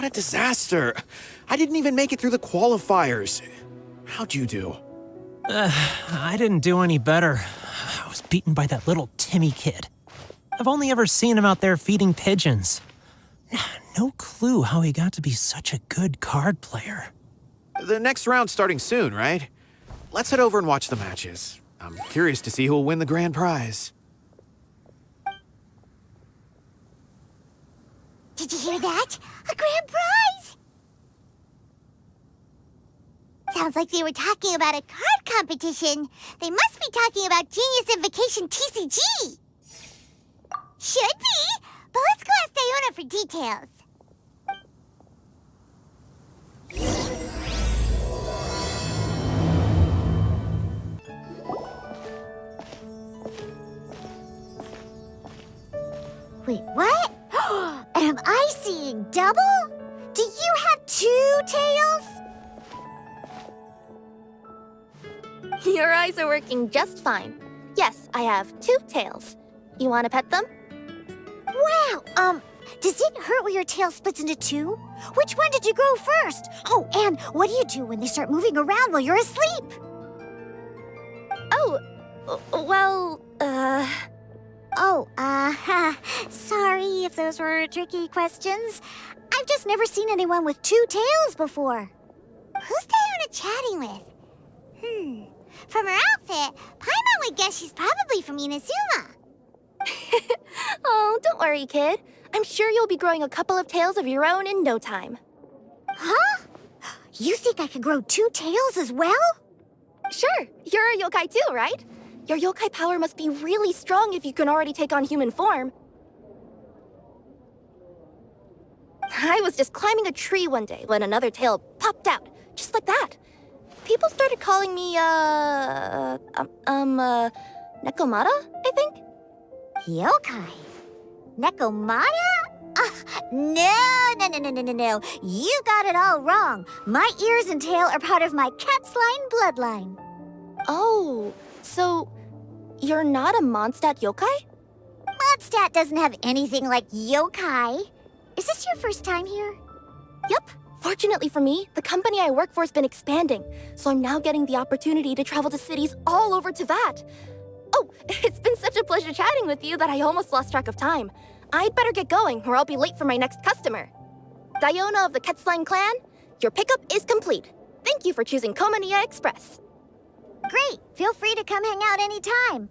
What a disaster. I didn't even make it through the qualifiers. How'd you do? I didn't do any better. I was beaten by that little Timmy kid. I've only ever seen him out there feeding pigeons. No clue how he got to be such a good card player. The next round's starting soon, right? Let's head over and watch the matches. I'm curious to see who'll win the grand prize. Did you hear that? A grand prize! Sounds like they were talking about a card competition. They must be talking about Genius Invocation TCG. Should be, but let's go ask Diona for details. Wait, what? Am I seeing double? Do you have 2 tails? Your eyes are working just fine. Yes, I have 2 tails. You want to pet them? Wow, does it hurt when your tail splits into 2? Which one did you grow first? Oh, and what do you do when they start moving around while you're asleep? Oh, well, sorry if those were tricky questions. I've just never seen anyone with 2 tails before. Who's Diona chatting with? From her outfit, Paimon would guess she's probably from Inazuma. Oh, don't worry, kid. I'm sure you'll be growing a couple of tails of your own in no time. Huh? You think I could grow 2 tails as well? Sure, you're a yokai too, right? Your yokai power must be really strong if you can already take on human form. I was just climbing a tree one day when another tail popped out, just like that. People started calling me, Nekomata, I think? Yokai? Nekomata? No. You got it all wrong. My ears and tail are part of my cat's line bloodline. Oh, so you're not a Mondstadt yokai? Mondstadt doesn't have anything like yokai. Is this your first time here? Yep. Fortunately for me, the company I work for has been expanding, so I'm now getting the opportunity to travel to cities all over Teyvat. Oh, it's been such a pleasure chatting with you that I almost lost track of time. I'd better get going, or I'll be late for my next customer. Diona of the Quetzline clan, your pickup is complete. Thank you for choosing Komania Express. Great. Feel free to come hang out anytime.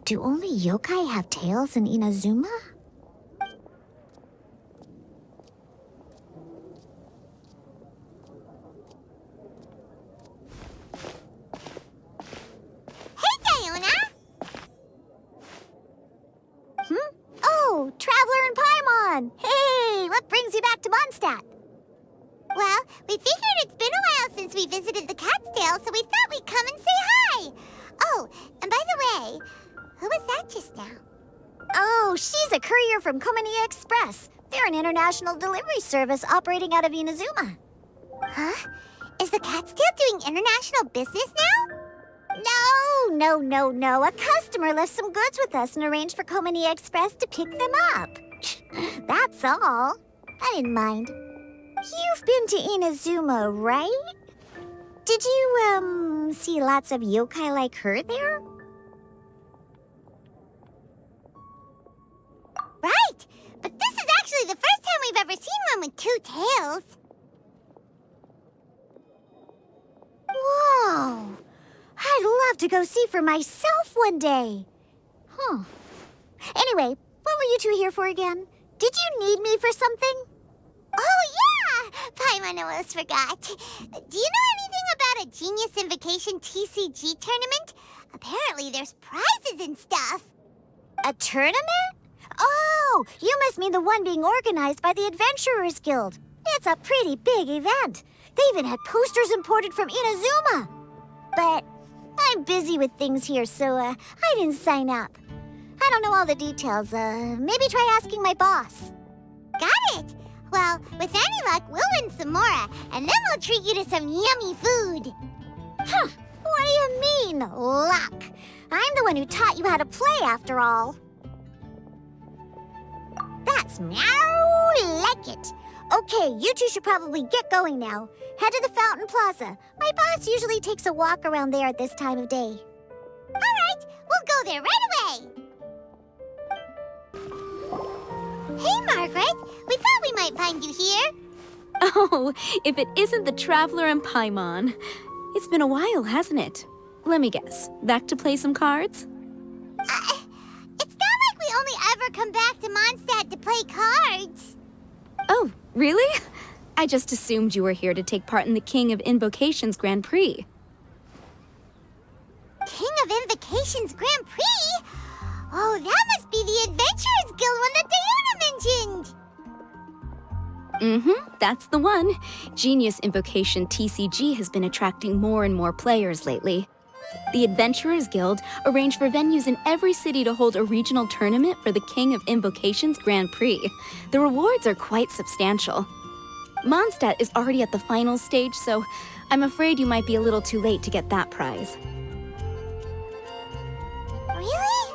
Do only yokai have tails in Inazuma? Hey, Diona! Oh, Traveler and Paimon! Hey, what brings you back to Mondstadt? Well, we figured it's been a while since we visited the Cat's-tail, so we thought we'd come and say hi. Oh, and by the way, who was that just now? Oh, she's a courier from Komania Express. They're an international delivery service operating out of Inazuma. Huh? Is the Cat's-tail doing international business now? No. A customer left some goods with us and arranged for Komania Express to pick them up. That's all. I didn't mind. You've been to Inazuma, right? Did you, see lots of yokai like her there? Right! But this is actually the first time we've ever seen one with 2 tails. Whoa! I'd love to go see for myself one day. Huh. Anyway, what were you two here for again? Did you need me for something? Oh, yeah! Paimon almost forgot. Do you know anything about a Genius Invocation TCG tournament? Apparently there's prizes and stuff. A tournament? Oh, you must mean the one being organized by the Adventurers Guild. It's a pretty big event. They even had posters imported from Inazuma. But I'm busy with things here, so I didn't sign up. I don't know all the details. Maybe try asking my boss. Got it! Well, with any luck, we'll win some more, and then we'll treat you to some yummy food. Huh, what do you mean, luck? I'm the one who taught you how to play, after all. That's meow like it. Okay, you two should probably get going now. Head to the Fountain Plaza. My boss usually takes a walk around there at this time of day. All right, we'll go there right away. Hey, Margaret. We thought we might find you here. Oh, if it isn't the Traveler and Paimon. It's been a while, hasn't it? Let me guess. Back to play some cards? It's not like we only ever come back to Mondstadt to play cards. Oh, really? I just assumed you were here to take part in the King of Invocations Grand Prix. King of Invocations Grand Prix? Oh, that must be the Adventurers Guild one that Diana mentioned. Mm-hmm, that's the one. Genius Invocation TCG has been attracting more and more players lately. The Adventurers Guild arranged for venues in every city to hold a regional tournament for the King of Invocations Grand Prix. The rewards are quite substantial. Mondstadt is already at the final stage, so I'm afraid you might be a little too late to get that prize. Really?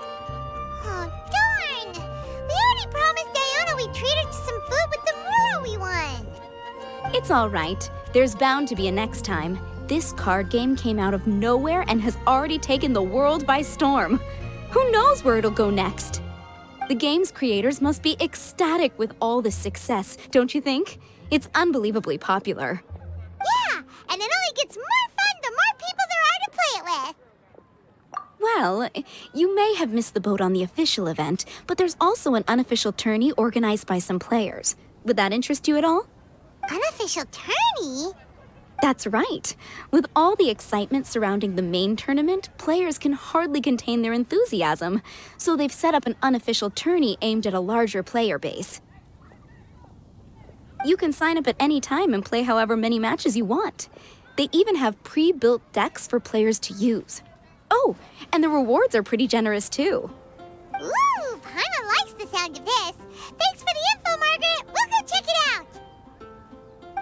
Oh, darn! We already promised Diana we'd treat her to some food with the Muro we won. It's all right. There's bound to be a next time. This card game came out of nowhere and has already taken the world by storm. Who knows where it'll go next? The game's creators must be ecstatic with all this success, don't you think? It's unbelievably popular. Yeah, and it only gets more fun the more people there are to play it with. Well, you may have missed the boat on the official event, but there's also an unofficial tourney organized by some players. Would that interest you at all? Unofficial tourney? That's right. With all the excitement surrounding the main tournament, players can hardly contain their enthusiasm. So they've set up an unofficial tourney aimed at a larger player base. You can sign up at any time and play however many matches you want. They even have pre-built decks for players to use. Oh, and the rewards are pretty generous too. Ooh, Paimon likes the sound of this. Thanks for the info, Margaret. We'll go check it out.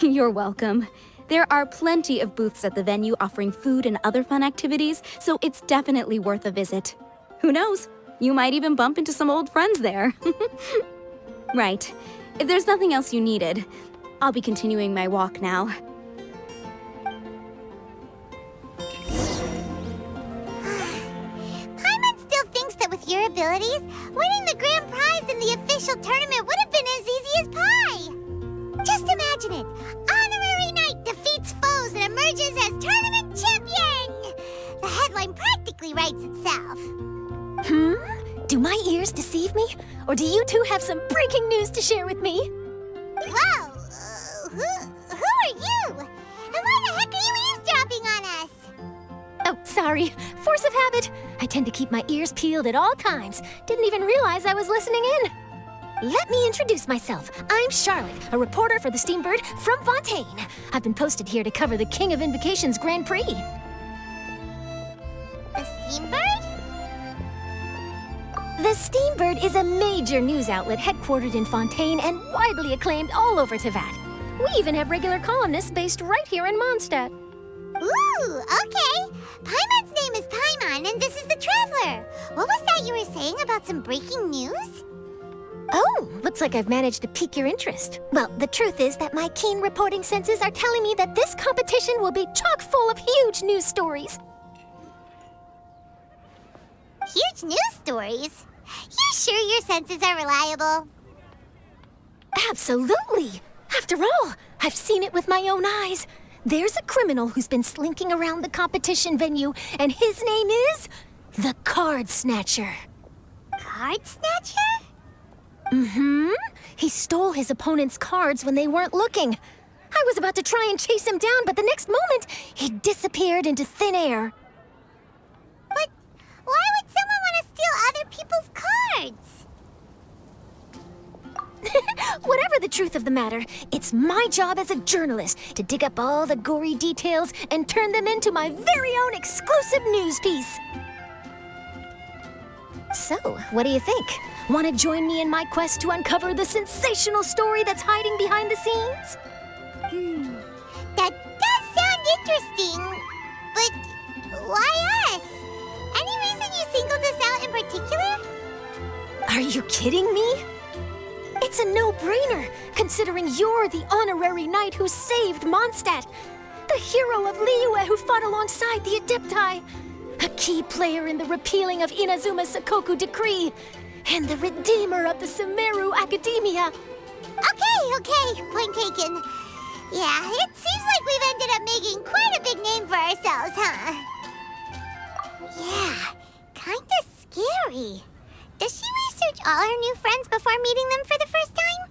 You're welcome. There are plenty of booths at the venue offering food and other fun activities, so it's definitely worth a visit. Who knows? You might even bump into some old friends there. Right. If there's nothing else you needed, I'll be continuing my walk now. Paimon still thinks that with your abilities, winning the grand prize in the official tournament would have been as easy as pie. Just imagine it. Honorary Knight defeats foes and emerges as tournament champion. The headline practically writes itself. Do my ears deceive me? Or do you two have some breaking news to share with me? Whoa! Who are you? And why the heck are you eavesdropping on us? Oh, sorry. Force of habit. I tend to keep my ears peeled at all times. Didn't even realize I was listening in. Let me introduce myself. I'm Charlotte, a reporter for the Steambird from Fontaine. I've been posted here to cover the King of Invocations Grand Prix. The Steambird? The Steambird is a major news outlet headquartered in Fontaine and widely acclaimed all over Teyvat. We even have regular columnists based right here in Mondstadt. Ooh, okay. Paimon's name is Paimon, and this is the Traveler. What was that you were saying about some breaking news? Oh, looks like I've managed to pique your interest. Well, the truth is that my keen reporting senses are telling me that this competition will be chock full of huge news stories. Huge news stories? You sure your senses are reliable? Absolutely. After all, I've seen it with my own eyes. There's a criminal who's been slinking around the competition venue, and his name is the Card Snatcher. Card Snatcher? He stole his opponent's cards when they weren't looking. I was about to try and chase him down, but the next moment, he disappeared into thin air. But why would someone want to steal other people's cards? Whatever the truth of the matter, it's my job as a journalist to dig up all the gory details and turn them into my very own exclusive news piece. So, what do you think? Want to join me in my quest to uncover the sensational story that's hiding behind the scenes? That does sound interesting. But why us? Any reason you singled us out in particular? Are you kidding me? It's It's a no-brainer, considering you're the honorary knight who saved Mondstadt, the hero of Liyue who fought alongside the Adepti, a key player in the repealing of Inazuma's Sakoku decree, and the redeemer of the Sumeru Academia. Okay, point taken. Yeah, it seems like we've ended up making quite a big name for ourselves, huh? Yeah, kinda scary. Does she research all her new friends before meeting them for the first time?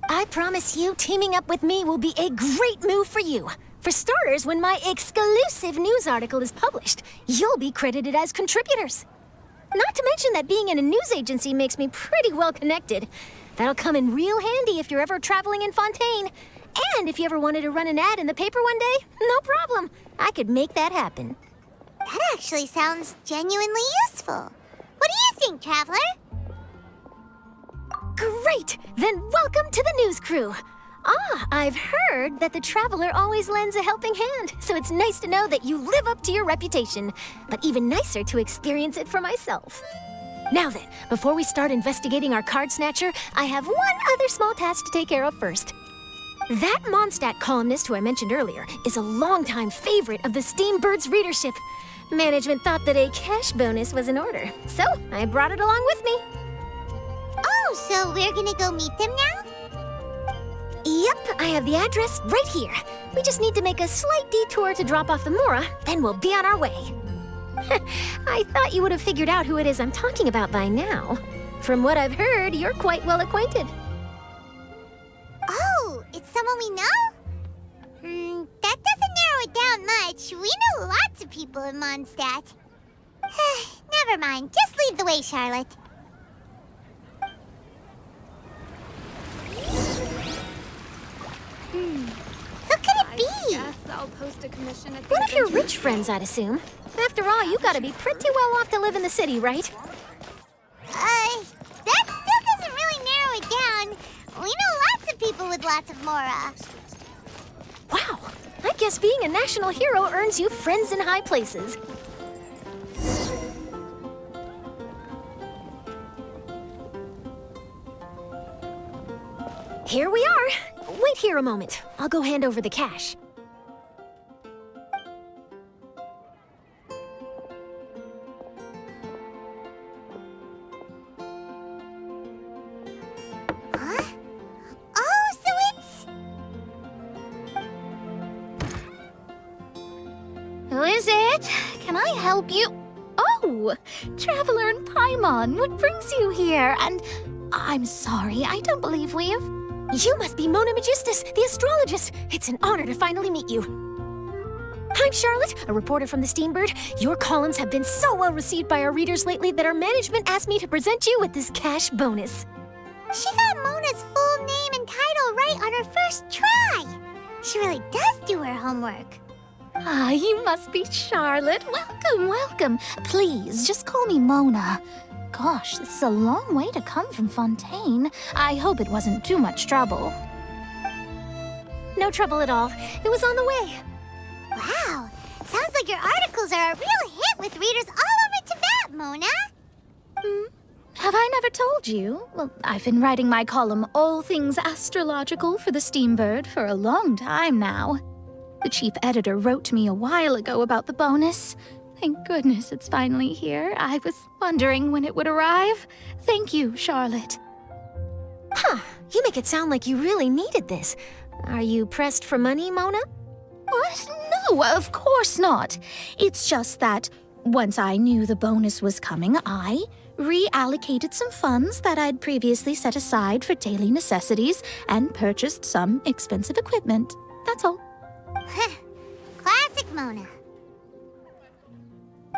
I promise you, teaming up with me will be a great move for you. For starters, when my exclusive news article is published, you'll be credited as contributors. Not to mention that being in a news agency makes me pretty well connected. That'll come in real handy if you're ever traveling in Fontaine. And if you ever wanted to run an ad in the paper one day, no problem. I could make that happen. That actually sounds genuinely useful. What do you think, Traveler? Great! Then welcome to the news crew. I've heard that the Traveler always lends a helping hand, so it's nice to know that you live up to your reputation, but even nicer to experience it for myself. Now then, before we start investigating our card snatcher, I have one other small task to take care of first. That Mondstadt columnist who I mentioned earlier is a longtime favorite of the Steambird's readership. Management thought that a cash bonus was in order, so I brought it along with me. Oh, so we're gonna go meet them now? Yep, I have the address right here. We just need to make a slight detour to drop off the Mora, then we'll be on our way. I thought you would have figured out who it is I'm talking about by now. From what I've heard, you're quite well acquainted. Oh, it's someone we know? That doesn't narrow it down much. We know lots of people in Mondstadt. Never mind, just lead the way, Charlotte. Who could it be? Yes, I'll post a commission at the One of your rich friends, I'd assume. After all, you gotta be pretty well off to live in the city, right? That still doesn't really narrow it down. We know lots of people with lots of Mora. Wow, I guess being a national hero earns you friends in high places. Here we are. Wait here a moment. I'll go hand over the cash. Huh? Oh, so it's... Who is it? Can I help you? Oh, Traveler and Paimon, what brings you here? And I'm sorry, I don't believe we've... You must be Mona Magistus, the astrologist. It's an honor to finally meet you. I'm Charlotte, a reporter from the Steambird. Your columns have been so well received by our readers lately that our management asked me to present you with this cash bonus. She got Mona's full name and title right on her first try. She really does do her homework. Ah, you must be Charlotte. Welcome, welcome. Please, just call me Mona. Gosh, this is a long way to come from Fontaine. I hope it wasn't too much trouble. No trouble at all. It was on the way. Wow, sounds like your articles are a real hit with readers all over Teyvat, Mona. Have I never told you? Well, I've been writing my column, All Things Astrological, for the Steambird for a long time now. The chief editor wrote to me a while ago about the bonus. Thank goodness it's finally here. I was wondering when it would arrive. Thank you, Charlotte. Huh, you make it sound like you really needed this. Are you pressed for money, Mona? What? No, of course not. It's just that once I knew the bonus was coming, I reallocated some funds that I'd previously set aside for daily necessities and purchased some expensive equipment. That's all. Classic Mona.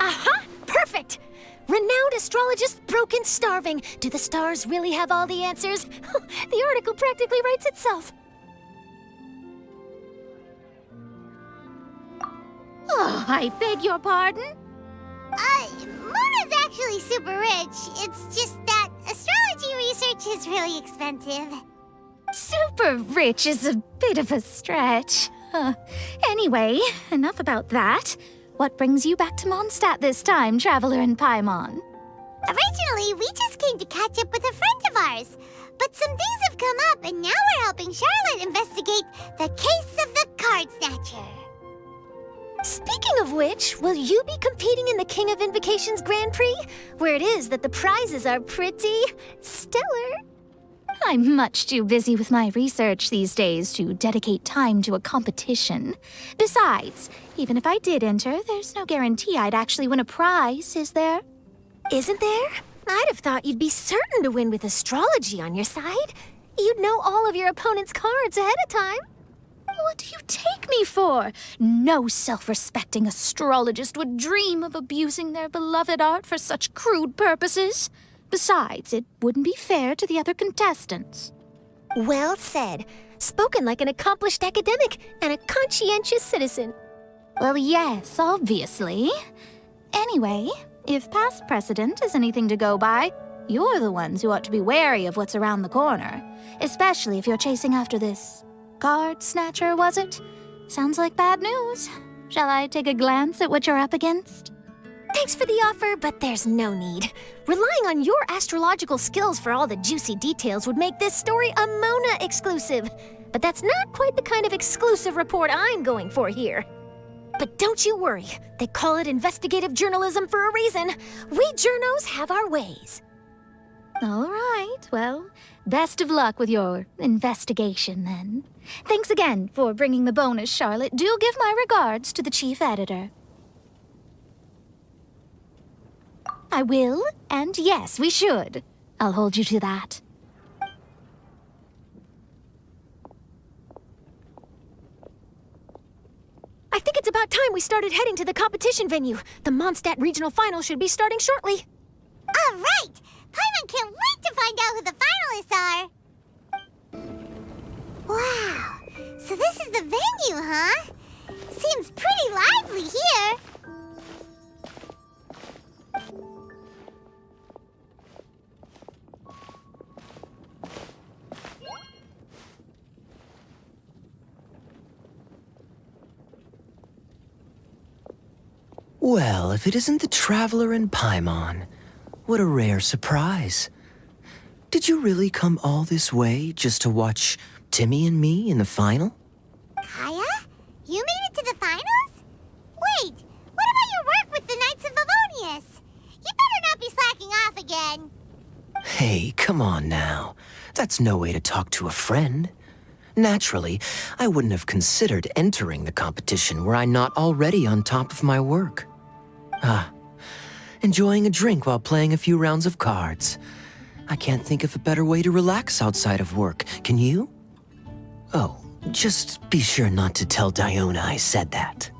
Aha! Perfect! Renowned astrologist Broken Starving. Do the stars really have all the answers? The article practically writes itself. Oh, I beg your pardon? Mona's actually super rich. It's just that astrology research is really expensive. Super rich is a bit of a stretch. Anyway, enough about that. What brings you back to Mondstadt this time, Traveler and Paimon? Originally, we just came to catch up with a friend of ours. But some things have come up, and now we're helping Charlotte investigate the case of the Card Snatcher. Speaking of which, will you be competing in the King of Invocations Grand Prix? Where it is that the prizes are pretty stellar. I'm much too busy with my research these days to dedicate time to a competition. Besides, even if I did enter, there's no guarantee I'd actually win a prize, is there? Isn't there? I'd have thought you'd be certain to win with astrology on your side. You'd know all of your opponent's cards ahead of time. What do you take me for? No self-respecting astrologist would dream of abusing their beloved art for such crude purposes. Besides, it wouldn't be fair to the other contestants. Well said. Spoken like an accomplished academic and a conscientious citizen. Well, yes, obviously. Anyway, if past precedent is anything to go by, you're the ones who ought to be wary of what's around the corner. Especially if you're chasing after this Card Snatcher, was it? Sounds like bad news. Shall I take a glance at what you're up against? Thanks for the offer, but there's no need. Relying on your astrological skills for all the juicy details would make this story a Mona exclusive. But that's not quite the kind of exclusive report I'm going for here. But don't you worry. They call it investigative journalism for a reason. We journos have our ways. All right, well, best of luck with your investigation, then. Thanks again for bringing the bonus, Charlotte. Do give my regards to the chief editor. I will, and yes, we should. I'll hold you to that. I think it's about time we started heading to the competition venue. The Mondstadt Regional Final should be starting shortly. All right! Paimon can't wait to find out who the finalists are! Wow, so this is the venue, huh? Seems pretty lively here. Well, if it isn't the Traveler and Paimon, what a rare surprise. Did you really come all this way just to watch Timmy and me in the final? Kaya? You made it to the finals? Wait, what about your work with the Knights of Favonius? You better not be slacking off again. Hey, come on now. That's no way to talk to a friend. Naturally, I wouldn't have considered entering the competition were I not already on top of my work. Enjoying a drink while playing a few rounds of cards. I can't think of a better way to relax outside of work. Can you? Oh, just be sure not to tell Diona I said that.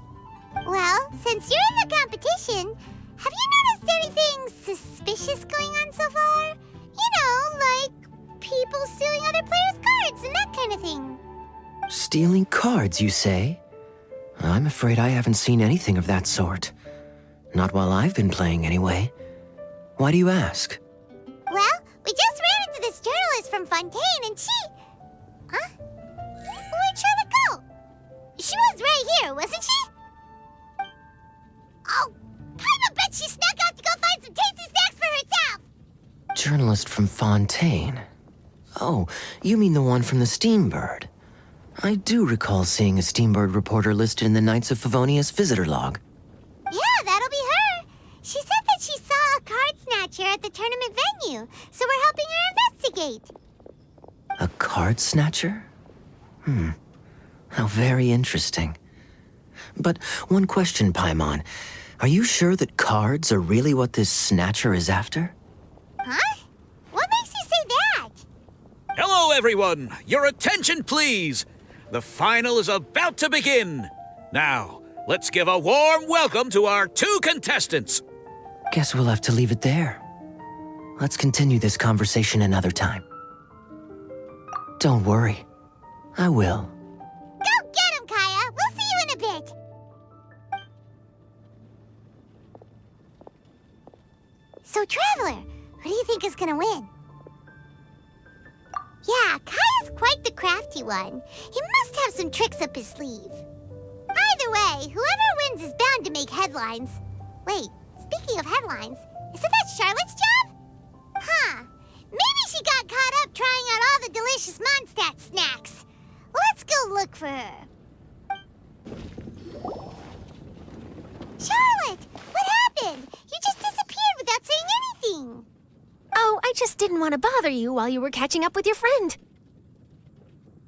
Well, since you're in the competition, have you noticed anything suspicious going on so far? You know, like people stealing other players' cards and that kind of thing. Stealing cards, you say? I'm afraid I haven't seen anything of that sort. Not while I've been playing, anyway. Why do you ask? Well, we just ran into this journalist from Fontaine and she... Huh? Where'd Charlotte go? She was right here, wasn't she? Oh, I bet she snuck out to go find some tasty snacks for herself! Journalist from Fontaine. Oh, you mean the one from the Steambird. I do recall seeing a Steambird reporter listed in the Knights of Favonius visitor log. Yeah, that'll be her. She said that she saw a card snatcher at the tournament venue, so we're helping her investigate. A card snatcher? How very interesting. But one question, Paimon. Are you sure that cards are really what this snatcher is after? Huh? What makes you say that? Hello, everyone! Your attention, please! The final is about to begin! Now, let's give a warm welcome to our two contestants! Guess we'll have to leave it there. Let's continue this conversation another time. Don't worry. I will. Go get him, Kaya! We'll see you in a bit! So, Traveler, who do you think is gonna win? Yeah, Kaya's quite the crafty one. He must have some tricks up his sleeve. Either way, whoever wins is bound to make headlines. Wait, speaking of headlines, isn't that Charlotte's job? Huh. Maybe she got caught up trying out all the delicious Mondstadt snacks. Let's go look for her. Charlotte, what happened? You just disappeared without saying anything. Oh, I just didn't want to bother you while you were catching up with your friend.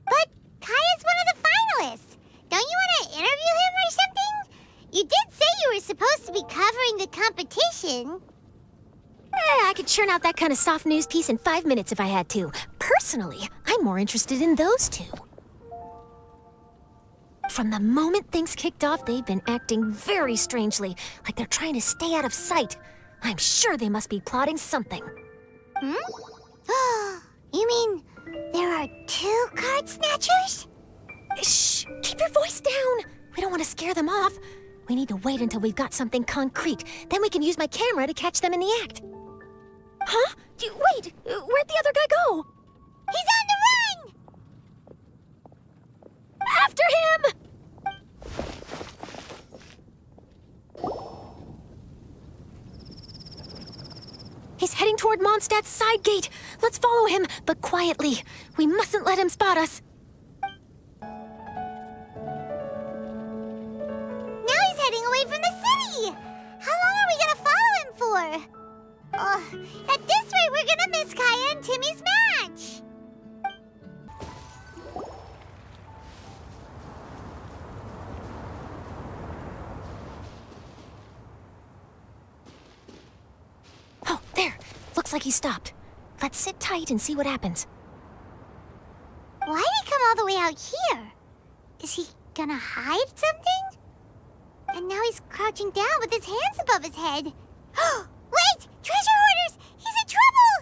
But Kaya's one of the finalists. Don't you want to interview him or something? You did say you were supposed to be covering the competition. I could churn out that kind of soft news piece in 5 minutes if I had to. Personally, I'm more interested in those two. From the moment things kicked off, they've been acting very strangely, like they're trying to stay out of sight. I'm sure they must be plotting something. You mean there are 2 card snatchers? Shh! Keep your voice down! We don't want to scare them off. We need to wait until we've got something concrete. Then we can use my camera to catch them in the act. Huh? Wait! Where'd the other guy go? He's on the run! After him! He's heading toward Mondstadt's side gate. Let's follow him, but quietly. We mustn't let him spot us. Now he's heading away from the city! How long are we gonna follow him for? At this rate, we're gonna miss Kaya and Timmy's match! Oh, there. Looks like he stopped. Let's sit tight and see what happens. Why'd he come all the way out here? Is he gonna hide something? And now he's crouching down with his hands above his head. Wait! Treasure hoarders! He's in trouble!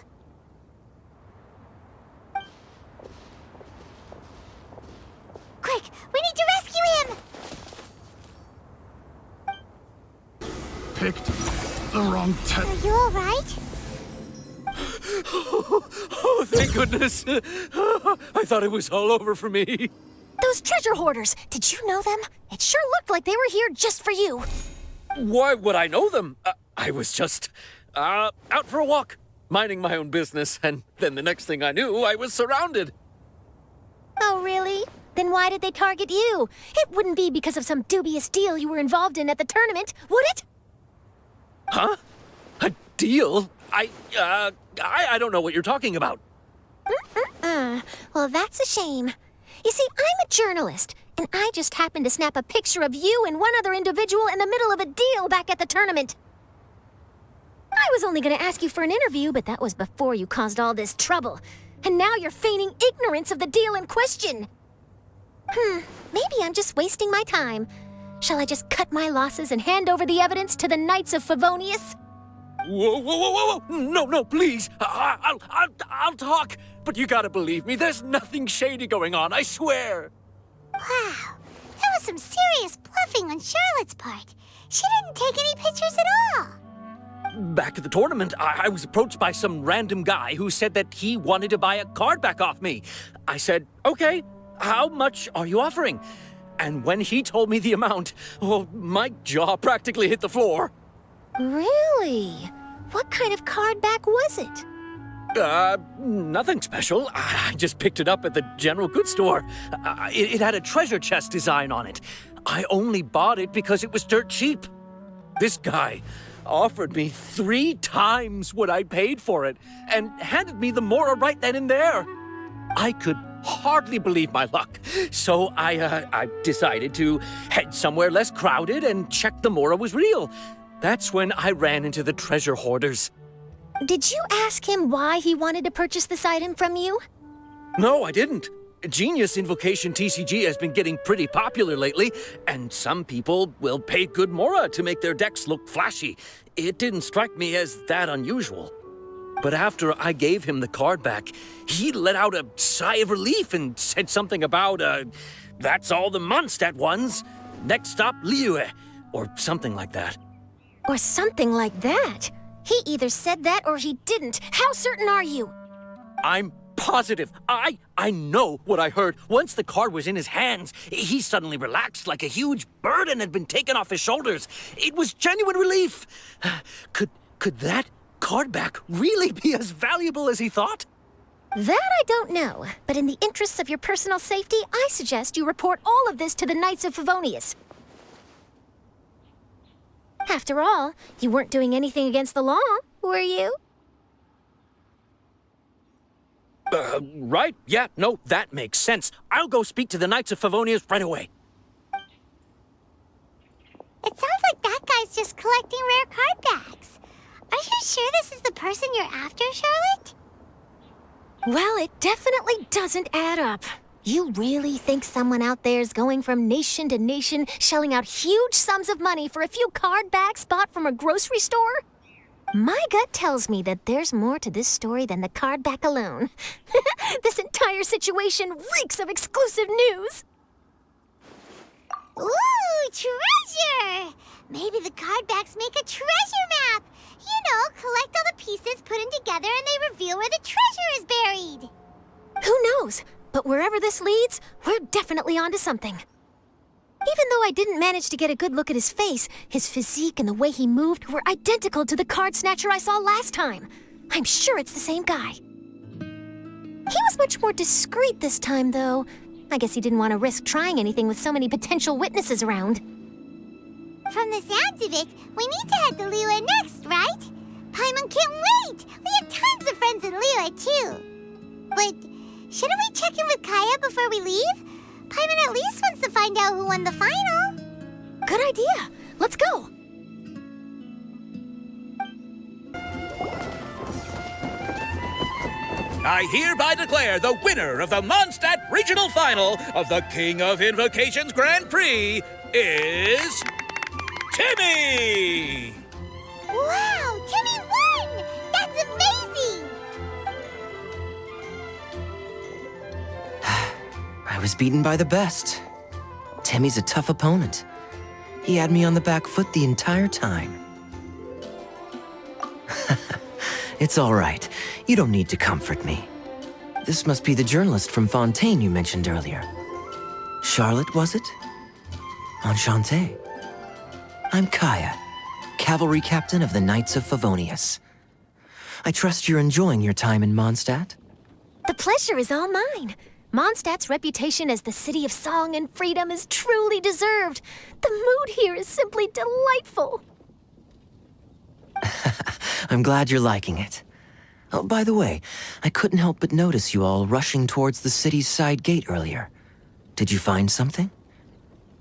Quick! We need to rescue him! Picked the wrong Are you alright? Oh, thank goodness. I thought it was all over for me. Those treasure hoarders, did you know them? It sure looked like they were here just for you. Why would I know them? I was just out for a walk, minding my own business, and then the next thing I knew, I was surrounded. Oh, really? Then why did they target you? It wouldn't be because of some dubious deal you were involved in at the tournament, would it? Huh? A deal? I don't know what you're talking about. Well, that's a shame. You see, I'm a journalist, and I just happened to snap a picture of you and one other individual in the middle of a deal back at the tournament. I was only going to ask you for an interview, but that was before you caused all this trouble. And now you're feigning ignorance of the deal in question. Maybe I'm just wasting my time. Shall I just cut my losses and hand over the evidence to the Knights of Favonius? Whoa. No, please. I'll talk. But you gotta believe me, there's nothing shady going on, I swear. Wow, that was some serious bluffing on Charlotte's part. She didn't take any pictures at all. Back at the tournament, I was approached by some random guy who said that he wanted to buy a card back off me. I said, okay, how much are you offering? And when he told me the amount, my jaw practically hit the floor. Really? What kind of card back was it? Nothing special. I just picked it up at the general goods store. It had a treasure chest design on it. I only bought it because it was dirt cheap. This guy offered me 3 times what I paid for it and handed me the Mora right then and there. I could hardly believe my luck, so I decided to head somewhere less crowded and check the Mora was real. That's when I ran into the treasure hoarders. Did you ask him why he wanted to purchase this item from you? No, I didn't. Genius Invocation TCG has been getting pretty popular lately, and some people will pay good Mora to make their decks look flashy. It didn't strike me as that unusual. But after I gave him the card back, he let out a sigh of relief and said something about, that's all the Mondstadt ones. Next stop, Liyue, or something like that. Or something like that? He either said that or he didn't. How certain are you? I'm positive. I know what I heard. Once the card was in his hands, he suddenly relaxed like a huge burden had been taken off his shoulders. It was genuine relief. Could that Cardback really be as valuable as he thought? That I don't know, but in the interests of your personal safety, I suggest you report all of this to the Knights of Favonius. After all, you weren't doing anything against the law, were you? Right? Yeah, no, that makes sense. I'll go speak to the Knights of Favonius right away. It sounds like that guy's just collecting rare card backs. Are you sure this is the person you're after, Charlotte? Well, it definitely doesn't add up. You really think someone out there's going from nation to nation, shelling out huge sums of money for a few card backs bought from a grocery store? My gut tells me that there's more to this story than the card back alone. This entire situation reeks of exclusive news. Ooh, treasure! Maybe the card backs make a treasure map. You know, collect all the pieces, put them together, and they reveal where the treasure is buried. Who knows? But wherever this leads, we're definitely onto something. Even though I didn't manage to get a good look at his face, his physique and the way he moved were identical to the card snatcher I saw last time. I'm sure it's the same guy. He was much more discreet this time, though. I guess he didn't want to risk trying anything with so many potential witnesses around. From the sounds of it, we need to head to Liyue next, right? Paimon can't wait! We have tons of friends in Liyue, too. But shouldn't we check in with Kaya before we leave? Paimon at least wants to find out who won the final. Good idea. Let's go. I hereby declare the winner of the Mondstadt Regional Final of the King of Invocations Grand Prix is Timmy! Wow, Timmy won! That's amazing! I was beaten by the best. Timmy's a tough opponent. He had me on the back foot the entire time. It's all right. You don't need to comfort me. This must be the journalist from Fontaine you mentioned earlier. Charlotte, was it? Enchanté. I'm Kaya, cavalry captain of the Knights of Favonius. I trust you're enjoying your time in Mondstadt? The pleasure is all mine. Mondstadt's reputation as the city of song and freedom is truly deserved. The mood here is simply delightful. I'm glad you're liking it. Oh, by the way, I couldn't help but notice you all rushing towards the city's side gate earlier. Did you find something?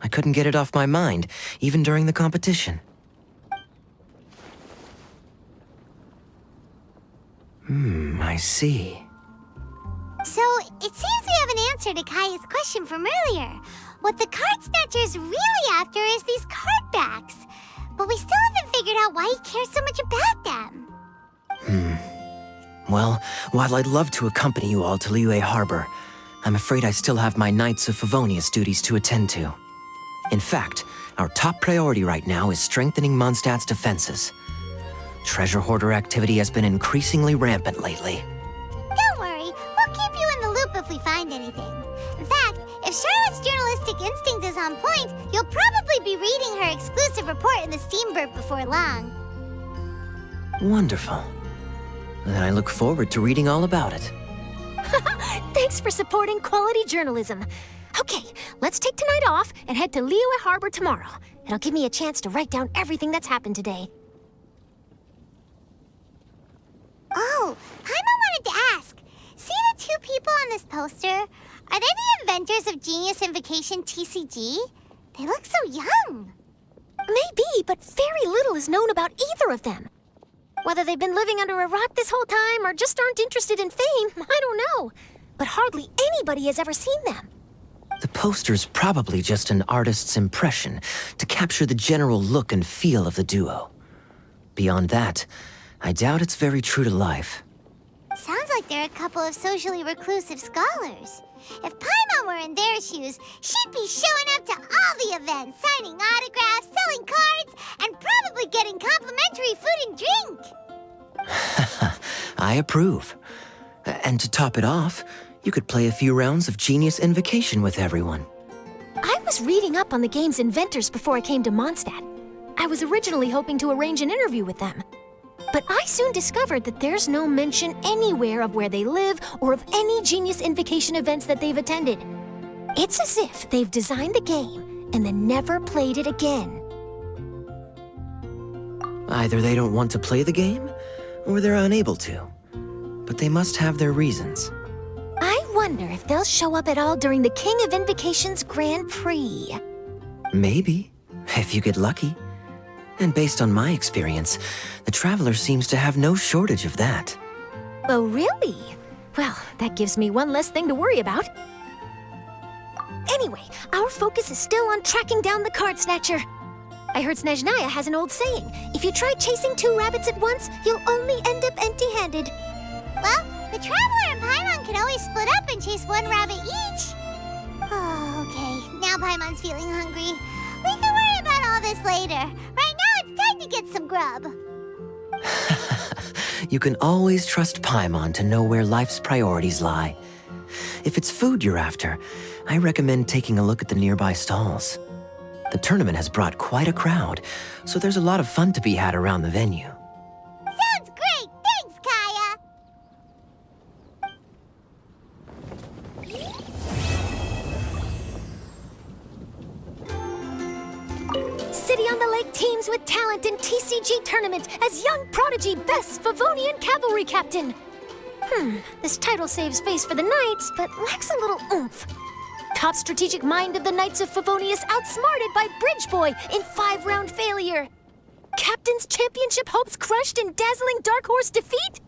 I couldn't get it off my mind, even during the competition. I see. So, it seems we have an answer to Kaya's question from earlier. What the card snatcher's really after is these card backs. But we still haven't figured out why he cares so much about them. Well, while I'd love to accompany you all to Liyue Harbor, I'm afraid I still have my Knights of Favonius duties to attend to. In fact, our top priority right now is strengthening Mondstadt's defenses. Treasure hoarder activity has been increasingly rampant lately. Don't worry, we'll keep you in the loop if we find anything. In fact, if Charlotte's journalistic instinct is on point, you'll probably be reading her exclusive report in the Steambird before long. Wonderful. Then I look forward to reading all about it. Thanks for supporting quality journalism. Okay, let's take tonight off and head to Liyue Harbor tomorrow. It'll give me a chance to write down everything that's happened today. Oh, Paimon wanted to ask. See the two people on this poster? Are they the inventors of Genius Invocation TCG? They look so young. Maybe, but very little is known about either of them. Whether they've been living under a rock this whole time or just aren't interested in fame, I don't know. But hardly anybody has ever seen them. The poster's probably just an artist's impression to capture the general look and feel of the duo. Beyond that, I doubt it's very true to life. Sounds like they're a couple of socially reclusive scholars. If Paimon were in their shoes, she'd be showing up to all the events, signing autographs, selling cards, and probably getting complimentary food and drink. I approve. And to top it off, you could play a few rounds of Genius Invocation with everyone. I was reading up on the game's inventors before I came to Mondstadt. I was originally hoping to arrange an interview with them. But I soon discovered that there's no mention anywhere of where they live or of any Genius Invocation events that they've attended. It's as if they've designed the game and then never played it again. Either they don't want to play the game, or they're unable to. But they must have their reasons. I wonder if they'll show up at all during the King of Invocation's Grand Prix. Maybe, if you get lucky. And based on my experience, the Traveler seems to have no shortage of that. Oh, really? Well, that gives me one less thing to worry about. Anyway, our focus is still on tracking down the Card Snatcher. I heard Snezhnaya has an old saying, if you try chasing 2 rabbits at once, you'll only end up empty-handed. Well, the Traveler and Paimon could always split up and chase 1 rabbit each. Oh, okay. Now Paimon's feeling hungry. We can worry about all this later. Right now, it's time to get some grub. You can always trust Paimon to know where life's priorities lie. If it's food you're after, I recommend taking a look at the nearby stalls. The tournament has brought quite a crowd, so there's a lot of fun to be had around the venue. Sounds great! Thanks, Kaya! City on the Lake teams with talent in TCG tournament as young prodigy best Favonian cavalry captain. This title saves face for the Knights, but lacks a little oomph. Top strategic mind of the Knights of Favonius outsmarted by Bridge Boy in 5-round failure. Captain's championship hopes crushed in dazzling Dark Horse defeat?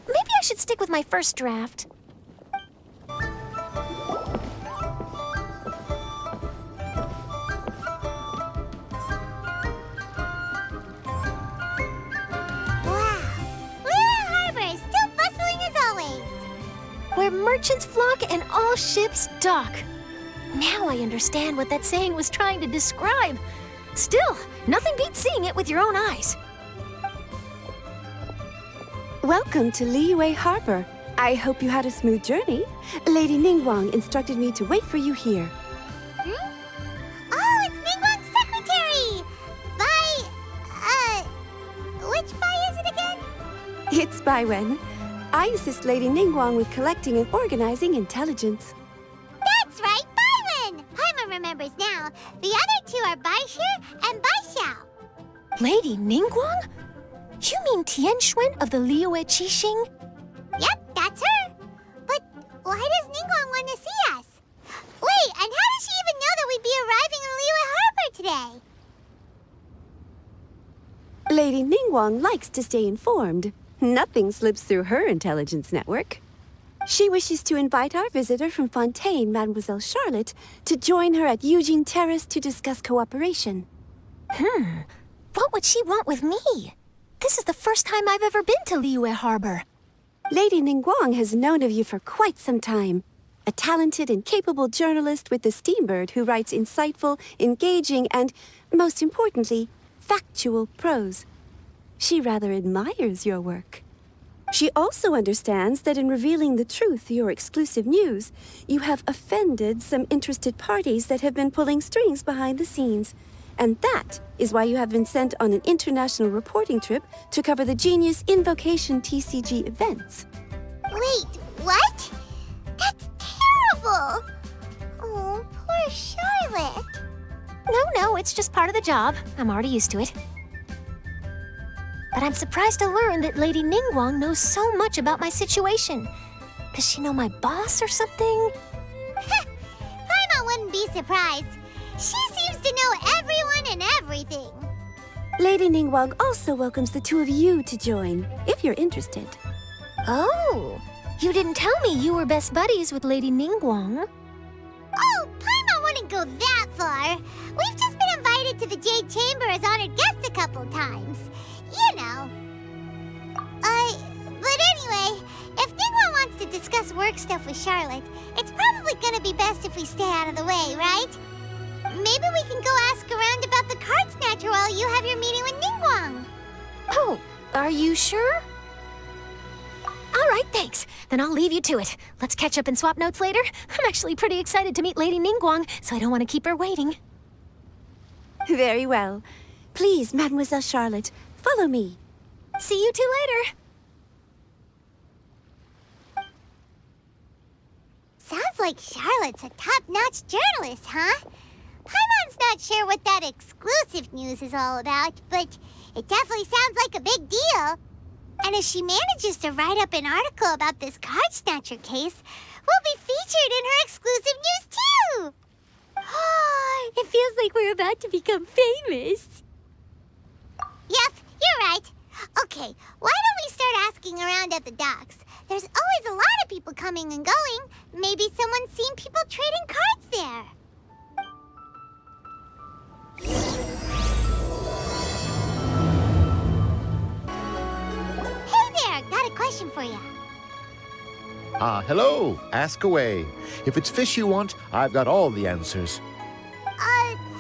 Maybe I should stick with my first draft. Where merchants flock and all ships dock. Now I understand what that saying was trying to describe. Still, nothing beats seeing it with your own eyes. Welcome to Liyue Harbor. I hope you had a smooth journey. Lady Ningguang instructed me to wait for you here. Oh, it's Ningguang's secretary! Which Bai is it again? It's Baiwen. I assist Lady Ningguang with collecting and organizing intelligence. That's right, Baiwen! Paimon remembers now. The other 2 are Baishir and Baishao. Lady Ningguang? You mean Tianxuan of the Liyue Qixing? Yep, that's her. But why does Ningguang want to see us? Wait, and how does she even know that we'd be arriving in Liyue Harbor today? Lady Ningguang likes to stay informed. Nothing slips through her intelligence network. She wishes to invite our visitor from Fontaine, Mademoiselle Charlotte, to join her at Eugene Terrace to discuss cooperation. What would she want with me? This is the first time I've ever been to Liyue Harbor. Lady Ningguang has known of you for quite some time. A talented and capable journalist with the Steambird who writes insightful, engaging, and, most importantly, factual prose. She rather admires your work. She also understands that in revealing the truth, your exclusive news, you have offended some interested parties that have been pulling strings behind the scenes. And that is why you have been sent on an international reporting trip to cover the Genius Invocation TCG events. Wait, what? That's terrible! Oh, poor Charlotte. No, it's just part of the job. I'm already used to it. But I'm surprised to learn that Lady Ningguang knows so much about my situation. Does she know my boss or something? Paimon wouldn't be surprised. She seems to know everyone and everything. Lady Ningguang also welcomes the 2 of you to join, if you're interested. Oh, you didn't tell me you were best buddies with Lady Ningguang. Oh, Paimon wouldn't go that far. We've just been invited to the Jade Chamber as honored guests a couple times. You know. But anyway, if Ningguang wants to discuss work stuff with Charlotte, it's probably gonna be best if we stay out of the way, right? Maybe we can go ask around about the Card Snatcher while you have your meeting with Ningguang. Oh, are you sure? All right, thanks. Then I'll leave you to it. Let's catch up and swap notes later. I'm actually pretty excited to meet Lady Ningguang, so I don't want to keep her waiting. Very well. Please, Mademoiselle Charlotte, follow me. See you two later. Sounds like Charlotte's a top-notch journalist, huh? Paimon's not sure what that exclusive news is all about, but it definitely sounds like a big deal. And if she manages to write up an article about this card snatcher case, we'll be featured in her exclusive news too! It feels like we're about to become famous. Yep, you're right. Okay, why don't we start asking around at the docks? There's always a lot of people coming and going. Maybe someone's seen people trading cards there. Hey there, got a question for you. Hello. Ask away. If it's fish you want, I've got all the answers.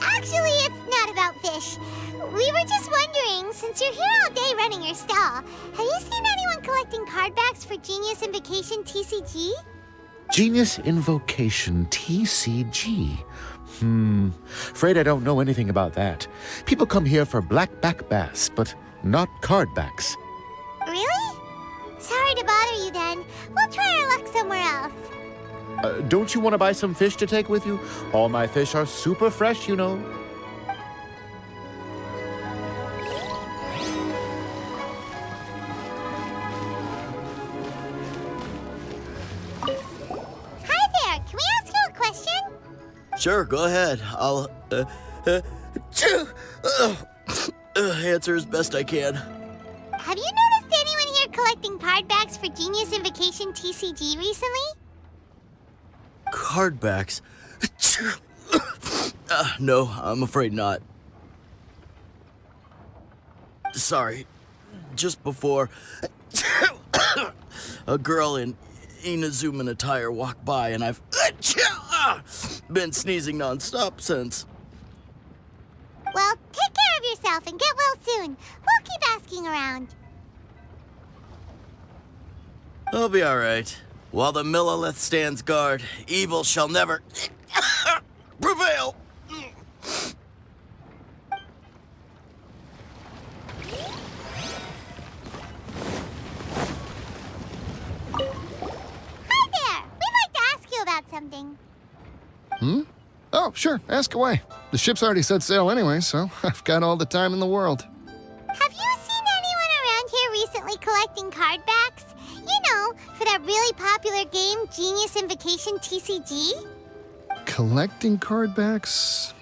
Actually, it's not about fish. We were just wondering, since you're here all day running your stall, have you seen anyone collecting card backs for Genius Invocation TCG? Genius Invocation TCG. Afraid I don't know anything about that. People come here for blackback bass, but not card backs. Really? Sorry to bother you then. We'll try our luck somewhere else. Don't you want to buy some fish to take with you? All my fish are super fresh, you know. Hi there, can we ask you a question? Sure, go ahead. I'll answer as best I can. Have you noticed anyone here collecting card backs for Genius Invocation TCG recently? Card backs? No, I'm afraid not. Sorry. Just before, a girl in Inazuman attire walked by, and I've been sneezing nonstop since. Well, take care of yourself and get well soon. We'll keep asking around. I'll be all right. While the Millilith stands guard, evil shall never prevail. Hi there! We'd like to ask you about something. Oh, sure. Ask away. The ship's already set sail anyway, so I've got all the time in the world. Have you seen anyone around here recently collecting card backs? You know, for that really popular game, Genius Invocation TCG? Collecting card backs?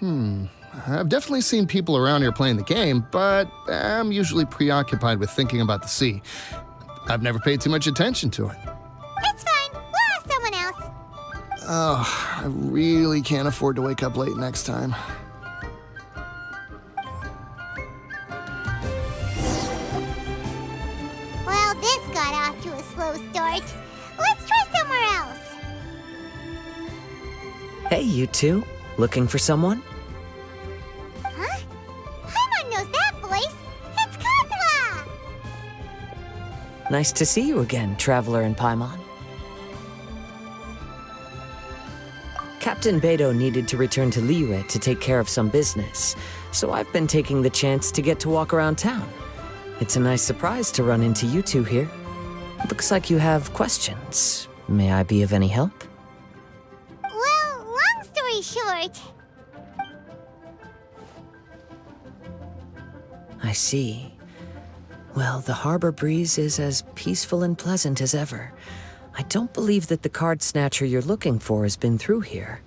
I've definitely seen people around here playing the game, but I'm usually preoccupied with thinking about the sea. I've never paid too much attention to it. It's fine. We'll ask someone else. Oh, I really can't afford to wake up late next time. Well, this got off to a slow start. Let's try somewhere else. Hey, you two. Looking for someone? Huh? Paimon knows that voice. It's Kazuha! Nice to see you again, Traveler and Paimon. Captain Beidou needed to return to Liyue to take care of some business, so I've been taking the chance to get to walk around town. It's a nice surprise to run into you two here. Looks like you have questions. May I be of any help? Well, long story short, I see. Well, the harbor breeze is as peaceful and pleasant as ever. I don't believe that the card snatcher you're looking for has been through here.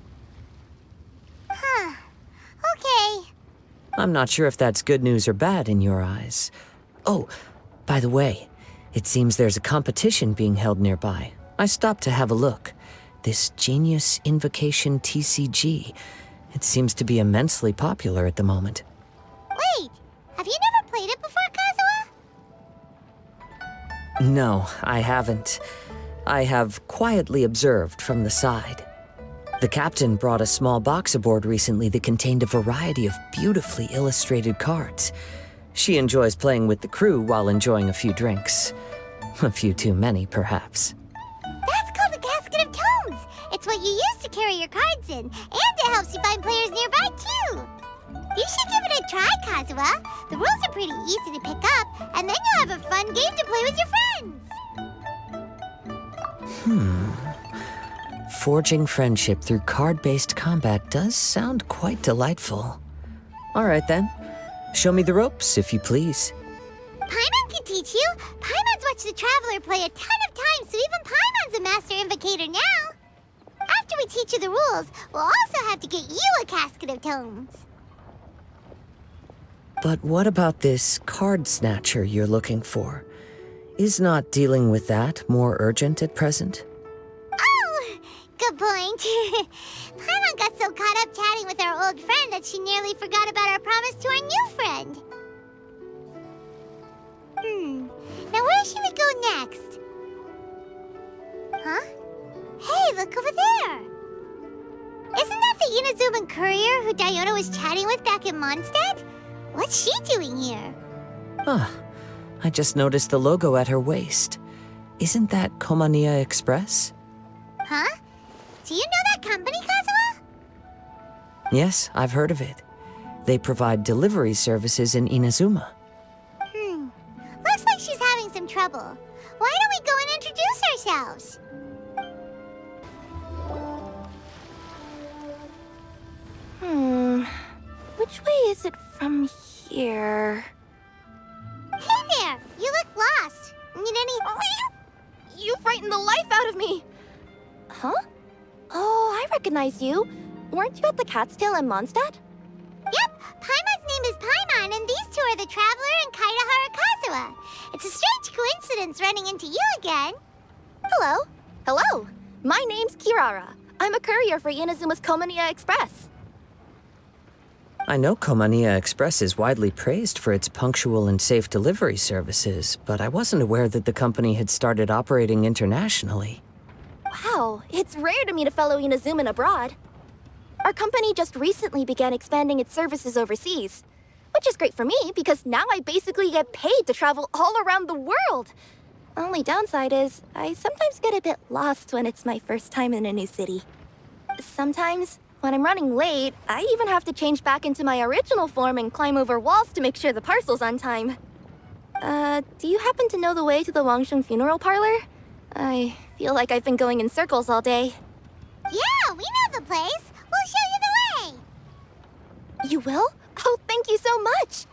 huh. Okay. I'm not sure if that's good news or bad in your eyes. Oh, by the way, it seems there's a competition being held nearby. I stopped to have a look. This Genius Invocation TCG. It seems to be immensely popular at the moment. Wait, have you never played it before, Kazuha? No, I haven't. I have quietly observed from the side. The captain brought a small box aboard recently that contained a variety of beautifully illustrated cards. She enjoys playing with the crew while enjoying a few drinks. A few too many, perhaps. That's called the Casket of Tomes. It's what you use to carry your cards in, and it helps you find players nearby, too. You should give it a try, Kazuha. The rules are pretty easy to pick up, and then you'll have a fun game to play with your friends. Forging friendship through card-based combat does sound quite delightful. All right then. Show me the ropes, if you please. Paimon can teach you. Paimon's watched the Traveler play a ton of times, so even Paimon's a master invocator now. After we teach you the rules, we'll also have to get you a casket of tomes. But what about this card snatcher you're looking for? Is not dealing with that more urgent at present? Oh, good point. Paimon got so caught up chatting with our old friend that she nearly forgot about our promise to our new friend. Now where should we go next? Huh? Hey, look over there! Isn't that the Inazuman courier who Diona was chatting with back in Mondstadt? What's she doing here? I just noticed the logo at her waist. Isn't that Komania Express? Huh? Do you know that company, Kazuha? Yes, I've heard of it. They provide delivery services in Inazuma. Looks like she's having some trouble. Why don't we go and introduce ourselves? Which way is it from here? Hey there! You look lost. Need any... You frightened the life out of me! Huh? Oh, I recognize you. Weren't you at the Cat's Tail in Mondstadt? Yep, Paimon's name is Paimon, and these two are the Traveler and Kaidahara Kazuha. It's a strange coincidence running into you again. Hello. Hello. My name's Kirara. I'm a courier for Inazuma's Komania Express. I know Komania Express is widely praised for its punctual and safe delivery services, but I wasn't aware that the company had started operating internationally. Wow, it's rare to meet a fellow Inazuman abroad. Our company just recently began expanding its services overseas, which is great for me because now I basically get paid to travel all around the world. Only downside is I sometimes get a bit lost when it's my first time in a new city. Sometimes, when I'm running late, I even have to change back into my original form and climb over walls to make sure the parcel's on time. Do you happen to know the way to the Wangsheng funeral parlor? I feel like I've been going in circles all day. Yeah, we know the place. We'll show you the way. You will? Oh, thank you so much!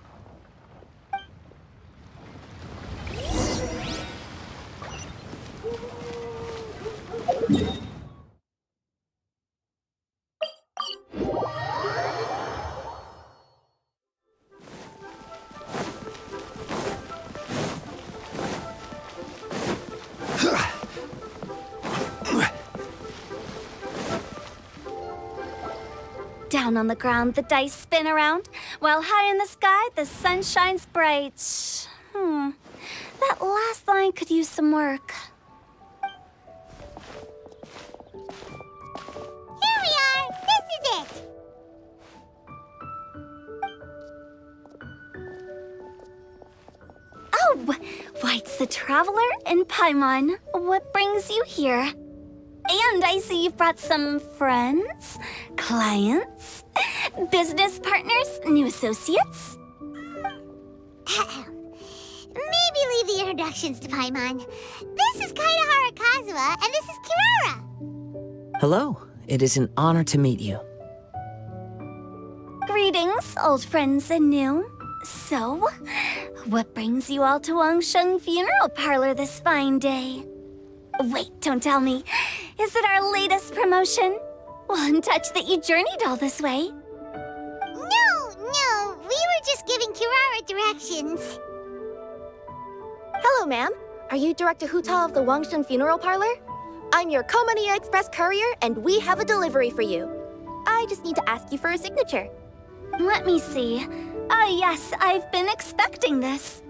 Down on the ground, the dice spin around, while high in the sky, the sun shines bright. That last line could use some work. Here we are. This is it. Oh, why, it's the Traveler and Paimon. What brings you here? And I see you've brought some friends, clients, business partners, new associates. Maybe leave the introductions to Paimon. This is Kaidahara Kazuha, and this is Kirara. Hello, it is an honor to meet you. Greetings, old friends and new. So, what brings you all to Wangsheng Funeral Parlor this fine day? Wait, don't tell me. Is it our latest promotion? Well, I'm touched that you journeyed all this way. No, we were just giving Kirara directions. Hello, ma'am. Are you Director Huta of the Wangsheng Funeral Parlor? I'm your Komania Express courier, and we have a delivery for you. I just need to ask you for a signature. Let me see. Ah, yes, I've been expecting this.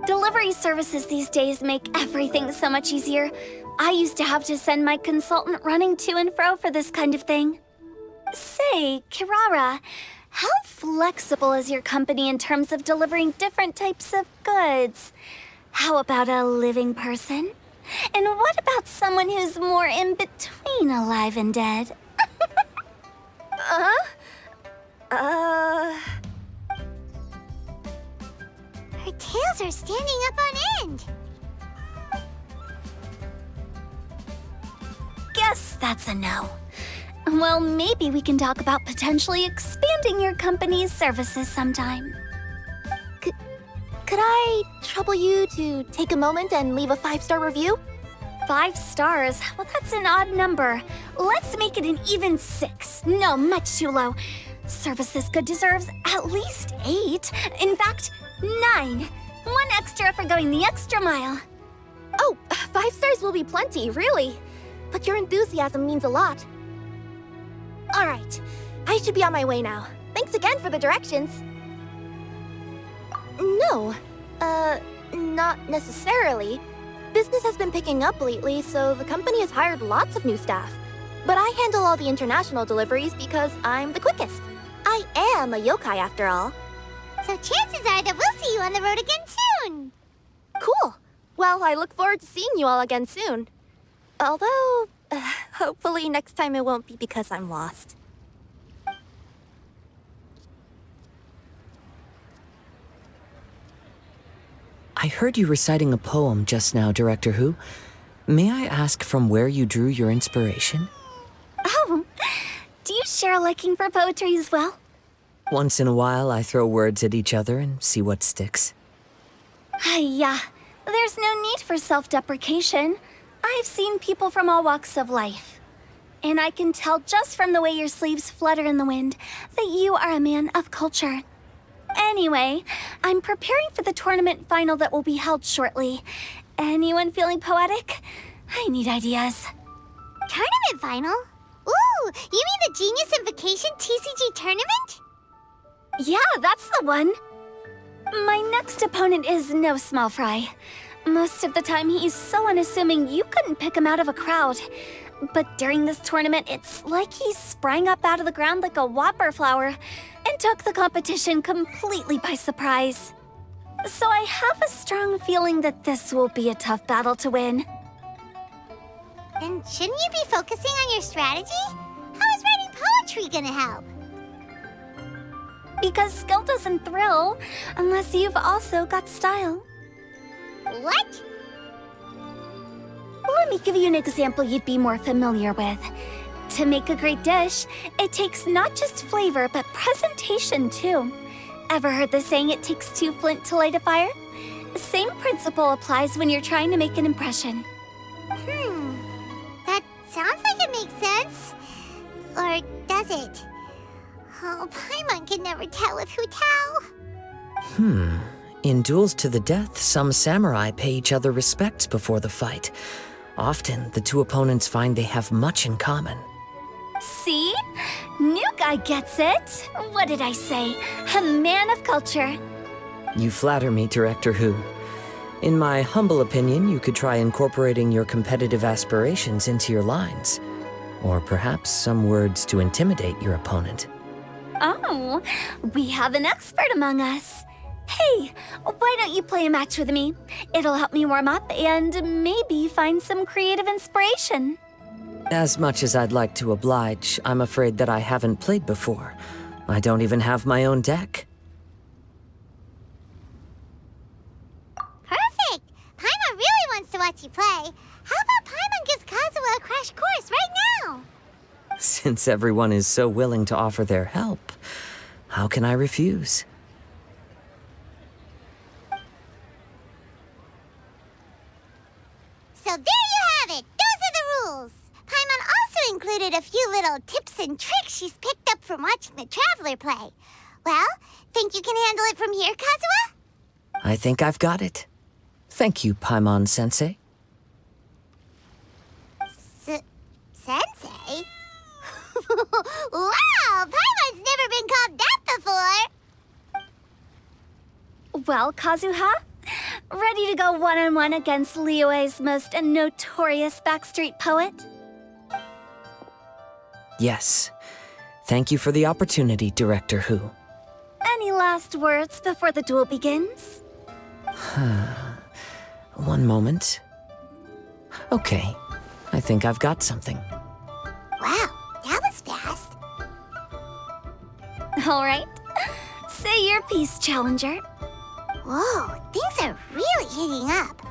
Delivery services these days make everything so much easier. I used to have to send my consultant running to and fro for this kind of thing. Say, Kirara, how flexible is your company in terms of delivering different types of goods? How about a living person? And what about someone who's more in between alive and dead? tails are standing up on end. Guess that's a no. Well, maybe we can talk about potentially expanding your company's services sometime. Could I trouble you to take a moment and leave a 5-star review? 5 stars? Well, that's an odd number. Let's make it an even 6. No, much too low. Services Good deserves at least 8. In fact, 9. 1 extra for going the extra mile. Oh, 5 stars will be plenty, really. But your enthusiasm means a lot. All right, I should be on my way now. Thanks again for the directions. No, not necessarily. Business has been picking up lately, so the company has hired lots of new staff. But I handle all the international deliveries because I'm the quickest. I am a yokai after all. So chances are that we'll see you on the road again soon. Cool. Well, I look forward to seeing you all again soon. Although, hopefully next time it won't be because I'm lost. I heard you reciting a poem just now, Director Who. May I ask from where you drew your inspiration? Oh, do you share a liking for poetry as well? Once in a while, I throw words at each other and see what sticks. Yeah, there's no need for self-deprecation. I've seen people from all walks of life. And I can tell just from the way your sleeves flutter in the wind that you are a man of culture. Anyway, I'm preparing for the tournament final that will be held shortly. Anyone feeling poetic? I need ideas. Tournament final? Ooh, you mean the Genius Invocation TCG tournament? Yeah, that's the one. My next opponent is no small fry. Most of the time, he's so unassuming you couldn't pick him out of a crowd. But during this tournament, it's like he sprang up out of the ground like a whopper flower and took the competition completely by surprise. So I have a strong feeling that this will be a tough battle to win. Then shouldn't you be focusing on your strategy? How is writing poetry gonna help? Because skill doesn't thrill unless you've also got style. What? Let me give you an example you'd be more familiar with. To make a great dish, it takes not just flavor, but presentation too. Ever heard the saying, it takes 2 flint to light a fire? The same principle applies when you're trying to make an impression. That sounds like it makes sense. Or does it? Oh, Paimon can never tell with Hu Tao. In duels to the death, some samurai pay each other respects before the fight. Often, the two opponents find they have much in common. See? New guy gets it. What did I say? A man of culture. You flatter me, Director Who. In my humble opinion, you could try incorporating your competitive aspirations into your lines. Or perhaps some words to intimidate your opponent. Oh, we have an expert among us. Hey, why don't you play a match with me? It'll help me warm up and maybe find some creative inspiration. As much as I'd like to oblige, I'm afraid that I haven't played before. I don't even have my own deck. Perfect! Paimon really wants to watch you play. How about Paimon gives Kazuha a crash course right now? Since everyone is so willing to offer their help, how can I refuse? So there you have it! Those are the rules! Paimon also included a few little tips and tricks she's picked up from watching the Traveler play. Well, think you can handle it from here, Kazuha? I think I've got it. Thank you, Paimon-sensei. Sensei? Wow! Paimon's never been called that before! Well, Kazuha, ready to go one-on-one against Liyue's most notorious backstreet poet? Yes. Thank you for the opportunity, Director Who. Any last words before the duel begins? One moment. Okay. I think I've got something. Wow, that was fast. All right. Say your piece, Challenger. Whoa, things are really heating up.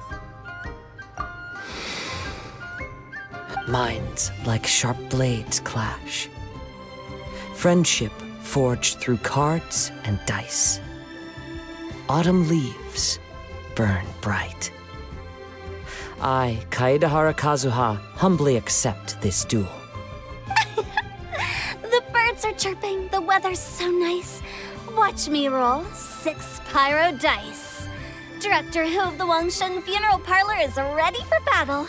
Minds like sharp blades clash. Friendship forged through cards and dice. Autumn leaves burn bright. I, Kaedehara Kazuha, humbly accept this duel. The birds are chirping, the weather's so nice. Watch me roll 6 pyro dice. Director Hu of the Wangsheng Funeral Parlor is ready for battle.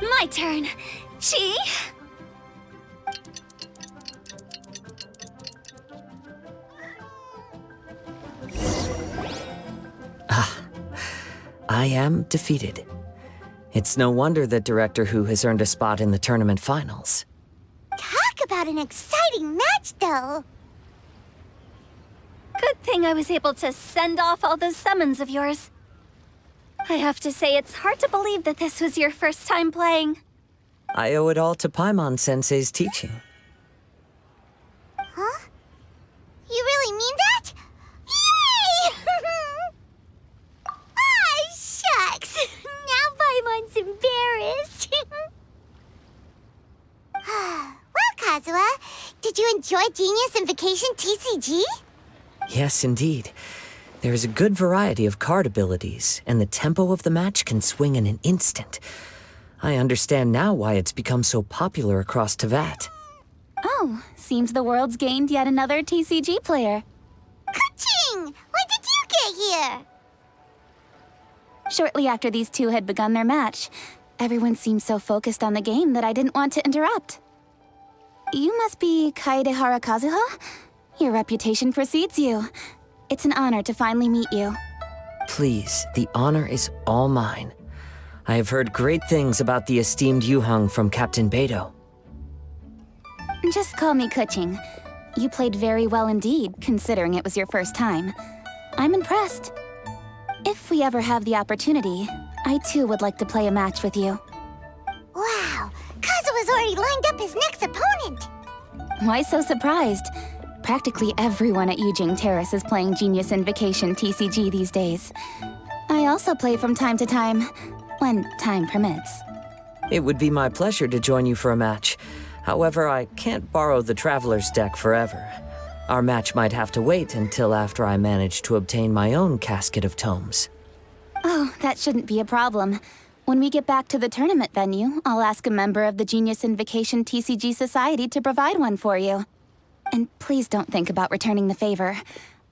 My turn. Chi? I am defeated. It's no wonder that Director Hu has earned a spot in the tournament finals. Talk about an exciting match, though. Good thing I was able to send off all those summons of yours. I have to say, it's hard to believe that this was your first time playing. I owe it all to Paimon-sensei's teaching. Huh? You really mean that? Yay! Ah, shucks! Now Paimon's embarrassed. Well, Kazuha, did you enjoy Genius Invocation TCG? Yes, indeed. There is a good variety of card abilities, and the tempo of the match can swing in an instant. I understand now why it's become so popular across Teyvat. Oh, seems the world's gained yet another TCG player. Ka-ching! When did you get here? Shortly after these two had begun their match, everyone seemed so focused on the game that I didn't want to interrupt. You must be Kaedehara Kazuha? Your reputation precedes you. It's an honor to finally meet you. Please, the honor is all mine. I have heard great things about the esteemed Yuheng from Captain Beidou. Just call me Kuching. You played very well indeed, considering it was your first time. I'm impressed. If we ever have the opportunity, I too would like to play a match with you. Wow, Kazuha's already lined up his next opponent. Why so surprised? Practically everyone at Yujing Terrace is playing Genius Invocation TCG these days. I also play from time to time, when time permits. It would be my pleasure to join you for a match. However, I can't borrow the Traveler's deck forever. Our match might have to wait until after I manage to obtain my own casket of tomes. Oh, that shouldn't be a problem. When we get back to the tournament venue, I'll ask a member of the Genius Invocation TCG Society to provide one for you. And please don't think about returning the favor.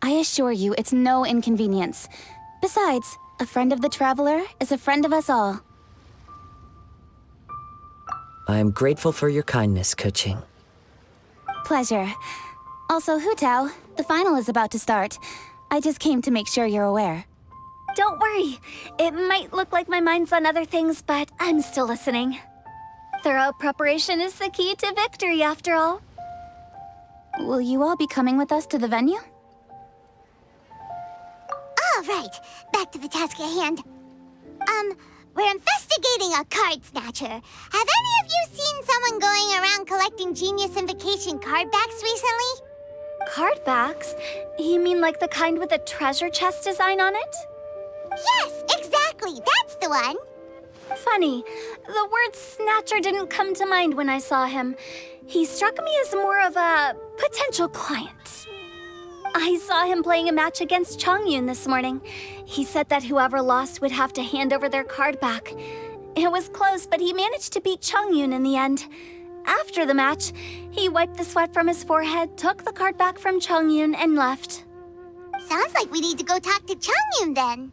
I assure you it's no inconvenience. Besides, a friend of the Traveler is a friend of us all. I am grateful for your kindness, Kuching. Pleasure. Also, Hu Tao, the final is about to start. I just came to make sure you're aware. Don't worry. It might look like my mind's on other things, but I'm still listening. Thorough preparation is the key to victory, after all. Will you all be coming with us to the venue? All right, back to the task at hand. We're investigating a card snatcher. Have any of you seen someone going around collecting Genius Invocation card backs recently? Card backs? You mean like the kind with a treasure chest design on it? Yes, exactly, that's the one. Funny, the word snatcher didn't come to mind when I saw him. He struck me as more of a potential client. I saw him playing a match against Chongyun this morning. He said that whoever lost would have to hand over their card back. It was close, but he managed to beat Chongyun in the end. After the match, he wiped the sweat from his forehead, took the card back from Chongyun, and left. Sounds like we need to go talk to Chongyun then.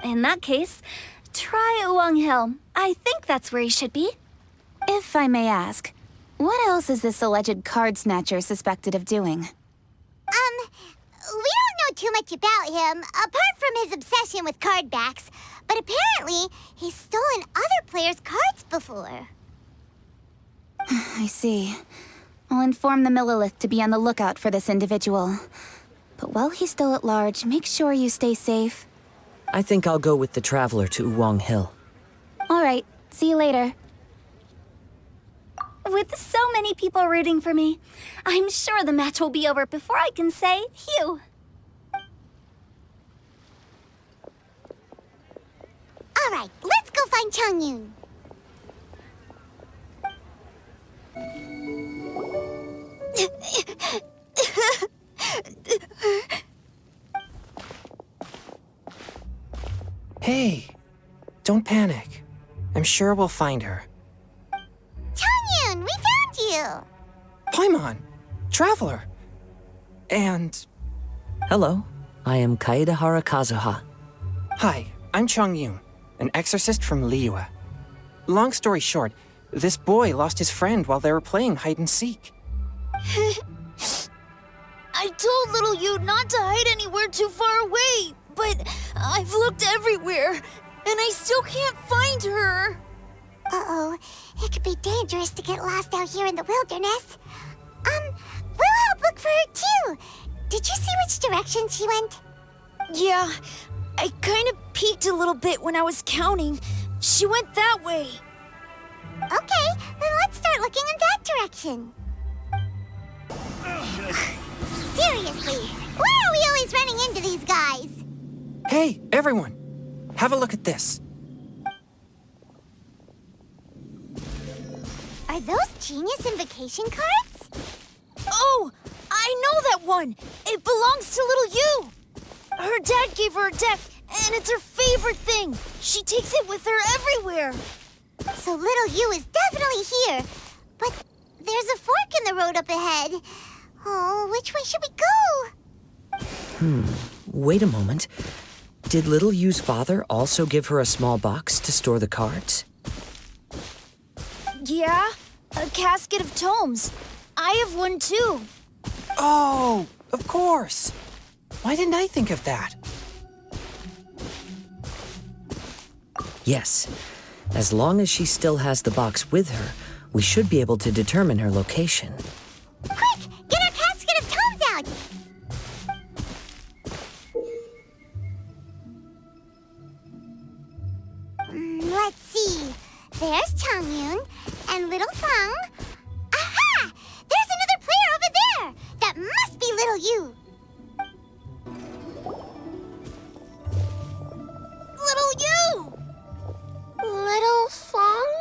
In that case, try Uwang Hill. I think that's where he should be. If I may ask, what else is this alleged card snatcher suspected of doing? We don't know too much about him, apart from his obsession with card backs. But apparently, he's stolen other players' cards before. I see. I'll inform the Millilith to be on the lookout for this individual. But while he's still at large, make sure you stay safe. I think I'll go with the Traveler to Uwang Hill. All right, see you later. With so many people rooting for me, I'm sure the match will be over before I can say phew. All right, let's go find Changyun. Hey, don't panic. I'm sure we'll find her. Changyun, we found you! Paimon, Traveler. And... Hello, I am Kaedehara Kazuha. Hi, I'm Changyun, an exorcist from Liyue. Long story short, this boy lost his friend while they were playing hide and seek. I told little you not to hide anywhere too far away, but I've looked everywhere, and I still can't find her. Uh-oh, it could be dangerous to get lost out here in the wilderness. We'll help look for her too. Did you see which direction she went? Yeah, I kind of peeked a little bit when I was counting. She went that way. Okay, then let's start looking in that direction. Seriously, why are we always running into these guys? Hey, everyone! Have a look at this. Are those Genius Invocation cards? Oh, I know that one! It belongs to little you! Her dad gave her a deck, and it's her favorite thing. She takes it with her everywhere. So little you is definitely here. But there's a fork in the road up ahead. Oh, which way should we go? Wait a moment. Did Little Yu's father also give her a small box to store the cards? Yeah, a casket of tomes. I have one too. Oh, of course. Why didn't I think of that? Yes. As long as she still has the box with her, we should be able to determine her location. Quick, get our casket of tomes out! Let's see. There's Changyun and little Feng. Aha! There's another player over there! That must be little you. Little you! Little Feng?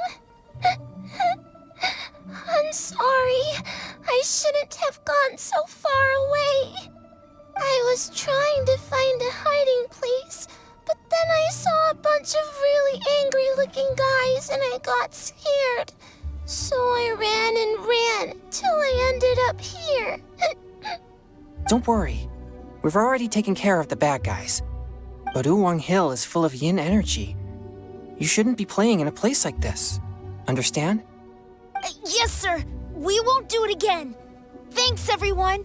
I'm sorry. I shouldn't have gone so far away. I was trying to find a hiding place, but then I saw a bunch of really angry-looking guys and I got scared. So I ran till I ended up here. Don't worry. We've already taken care of the bad guys. But Uwang Hill is full of yin energy. You shouldn't be playing in a place like this. Understand? Yes, sir. We won't do it again. Thanks, everyone.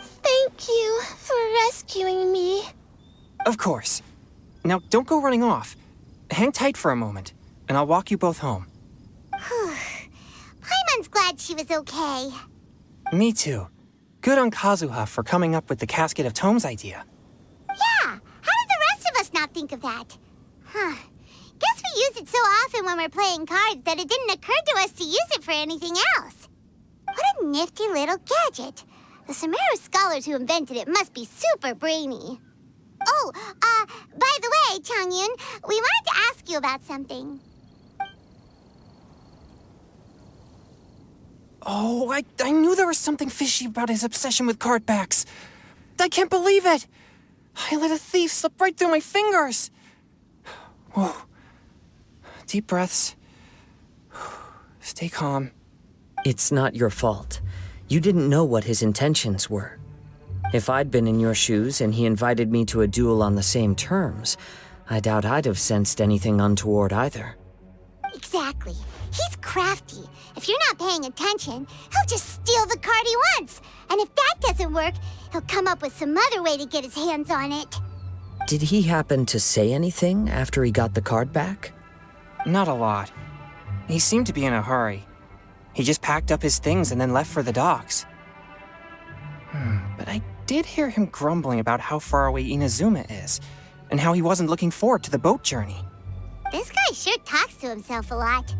Thank you for rescuing me. Of course. Now, don't go running off. Hang tight for a moment, and I'll walk you both home. Paimon's glad she was okay. Me too. Good on Kazuha for coming up with the Casket of Tomes idea. Yeah, how did the rest of us not think of that? Guess we use it so often when we're playing cards that it didn't occur to us to use it for anything else. What a nifty little gadget. The Sumoners scholars who invented it must be super brainy. Oh, by the way, Changyun, we wanted to ask you about something. Oh, I knew there was something fishy about his obsession with card backs. I can't believe it! I let a thief slip right through my fingers! Whoa. Deep breaths. Stay calm. It's not your fault. You didn't know what his intentions were. If I'd been in your shoes and he invited me to a duel on the same terms, I doubt I'd have sensed anything untoward either. Exactly. He's crafty. If you're not paying attention, he'll just steal the card he wants. And if that doesn't work, he'll come up with some other way to get his hands on it. Did he happen to say anything after he got the card back? Not a lot. He seemed to be in a hurry. He just packed up his things and then left for the docks. But I did hear him grumbling about how far away Inazuma is, and how he wasn't looking forward to the boat journey. This guy sure talks to himself a lot.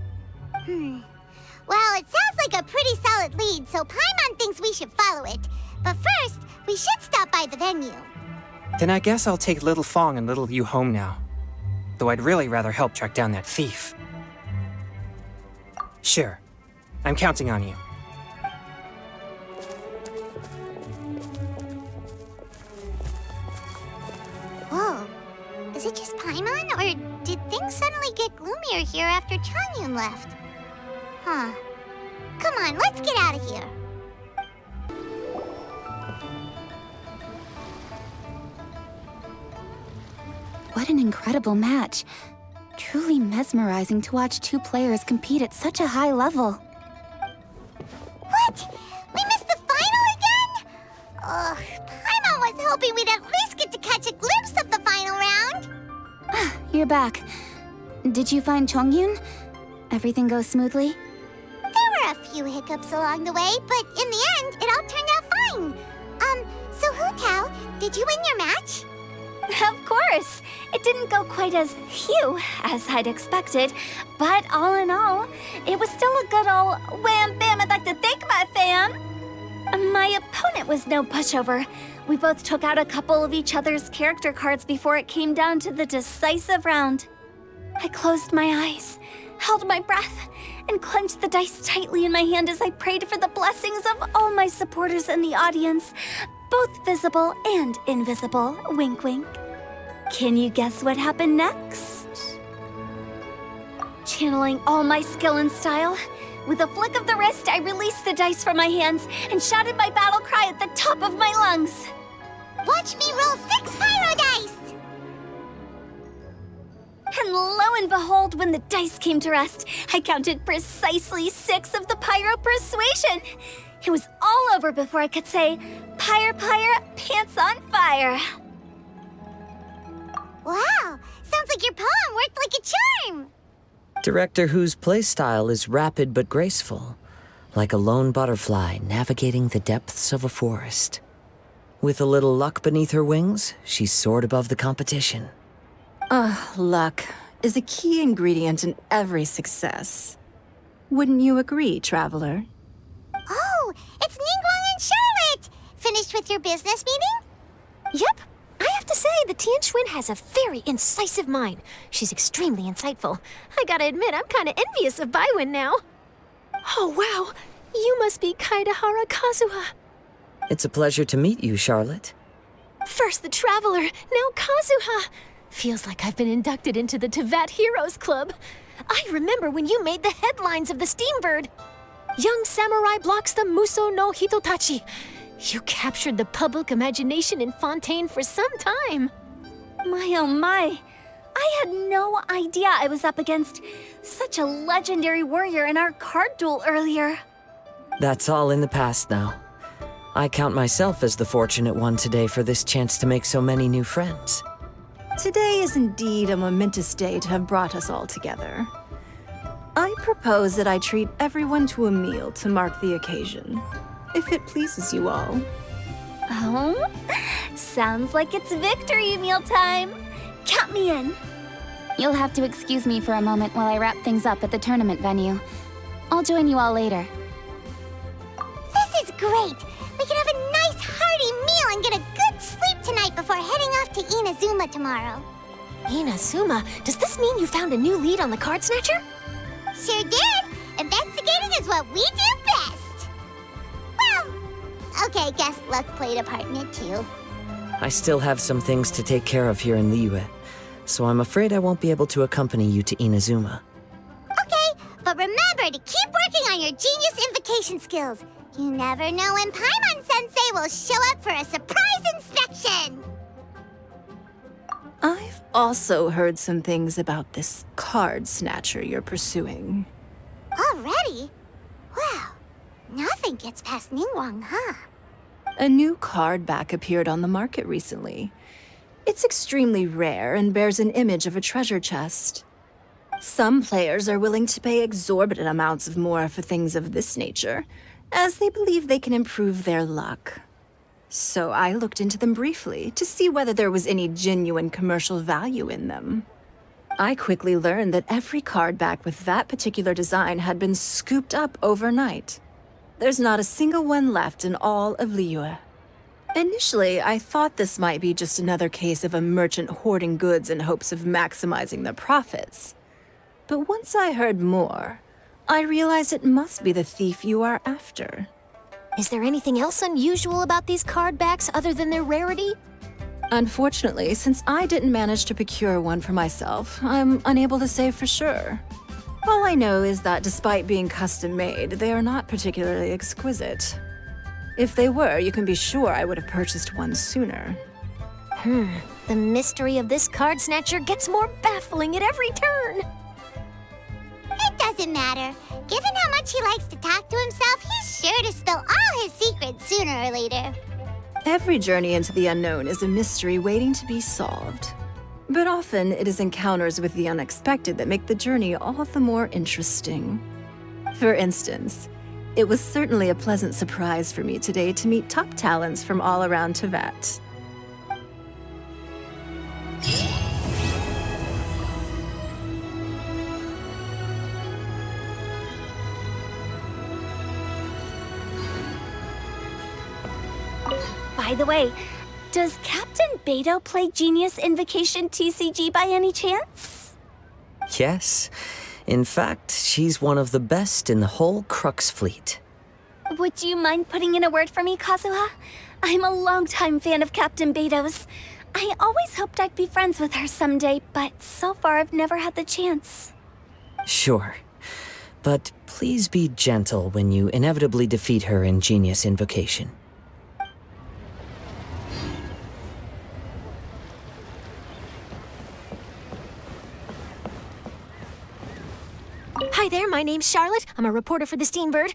Well, it sounds like a pretty solid lead, so Paimon thinks we should follow it. But first, we should stop by the venue. Then I guess I'll take Little Fong and Little Yu home now. Though I'd really rather help track down that thief. Sure. I'm counting on you. Whoa. Is it just Paimon, or did things suddenly get gloomier here after Changyun left? Huh. Come on, let's get out of here. What an incredible match. Truly mesmerizing to watch two players compete at such a high level. What? We missed the final again? Ugh, Paimon was hoping we'd at least get to catch a glimpse of the final round. You're back. Did you find Chongyun? Everything goes smoothly? There were a few hiccups along the way, but in the end, it all turned out fine. So Hu Tao, did you win your match? Of course! It didn't go quite as phew as I'd expected, but all in all, it was still a good old wham bam. I'd like to thank my fam. My opponent was no pushover. We both took out a couple of each other's character cards before it came down to the decisive round. I closed my eyes, held my breath, and clenched the dice tightly in my hand as I prayed for the blessings of all my supporters in the audience, both visible and invisible. Wink, wink. Can you guess what happened next? Channeling all my skill and style, with a flick of the wrist, I released the dice from my hands and shouted my battle cry at the top of my lungs. Watch me roll 6 pyro dice! And lo and behold, when the dice came to rest, I counted precisely 6 of the pyro persuasion. It was all over before I could say, pyre, pants on fire. Wow, sounds like your poem worked like a charm. Director Hu's playstyle is rapid but graceful, like a lone butterfly navigating the depths of a forest. With a little luck beneath her wings, she soared above the competition. Luck is a key ingredient in every success. Wouldn't you agree, Traveler? Oh, it's Ningguang and Charlotte! Finished with your business meeting? Yep. I have to say, the Tian Schwinn has a very incisive mind. She's extremely insightful. I gotta admit, I'm kinda envious of Baiwen now. Oh, wow. You must be Kaidahara Kazuha. It's a pleasure to meet you, Charlotte. First the Traveler, now Kazuha. Feels like I've been inducted into the Tevat Heroes Club. I remember when you made the headlines of the Steambird. Young samurai blocks the Muso no Hitotachi. You captured the public imagination in Fontaine for some time. My oh my. I had no idea I was up against such a legendary warrior in our card duel earlier. That's all in the past now. I count myself as the fortunate one today for this chance to make so many new friends. Today is indeed a momentous day to have brought us all together. I propose that I treat everyone to a meal to mark the occasion, if it pleases you all. Oh, sounds like it's victory meal time. Count me in. You'll have to excuse me for a moment while I wrap things up at the tournament venue. I'll join you all later. This is great! We can have a nice hearty meal and get a good sleep tonight before heading off to Inazuma tomorrow. Inazuma? Does this mean you found a new lead on the Card Snatcher? Sure did! Investigating is what we do best! Well, okay, guess luck played a part in it too. I still have some things to take care of here in Liyue, so I'm afraid I won't be able to accompany you to Inazuma. Okay, but remember to keep working on your genius invocation skills. You never know when Paimon-sensei will show up for a surprise inspection! I've also heard some things about this Card Snatcher you're pursuing. Already? Wow, nothing gets past Ningguang, huh? A new card back appeared on the market recently. It's extremely rare and bears an image of a treasure chest. Some players are willing to pay exorbitant amounts of more for things of this nature, as they believe they can improve their luck. So I looked into them briefly to see whether there was any genuine commercial value in them. I quickly learned that every card back with that particular design had been scooped up overnight. There's not a single one left in all of Liyue. Initially, I thought this might be just another case of a merchant hoarding goods in hopes of maximizing their profits. But once I heard more, I realized it must be the thief you are after. Is there anything else unusual about these card backs other than their rarity? Unfortunately, since I didn't manage to procure one for myself, I'm unable to say for sure. All I know is that despite being custom-made, they are not particularly exquisite. If they were, you can be sure I would have purchased one sooner. The mystery of this card snatcher gets more baffling at every turn. It doesn't matter. Given how much he likes to talk to himself, he's sure to spill all his secrets sooner or later. Every journey into the unknown is a mystery waiting to be solved. But often, it is encounters with the unexpected that make the journey all the more interesting. For instance, it was certainly a pleasant surprise for me today to meet top talents from all around Teyvat. By the way, does Captain Beto play Genius Invocation TCG by any chance? Yes. In fact, she's one of the best in the whole Crux fleet. Would you mind putting in a word for me, Kazuha? I'm a longtime fan of Captain Beto's. I always hoped I'd be friends with her someday, but so far I've never had the chance. Sure. But please be gentle when you inevitably defeat her in Genius Invocation. Hi there, my name's Charlotte. I'm a reporter for the Steambird.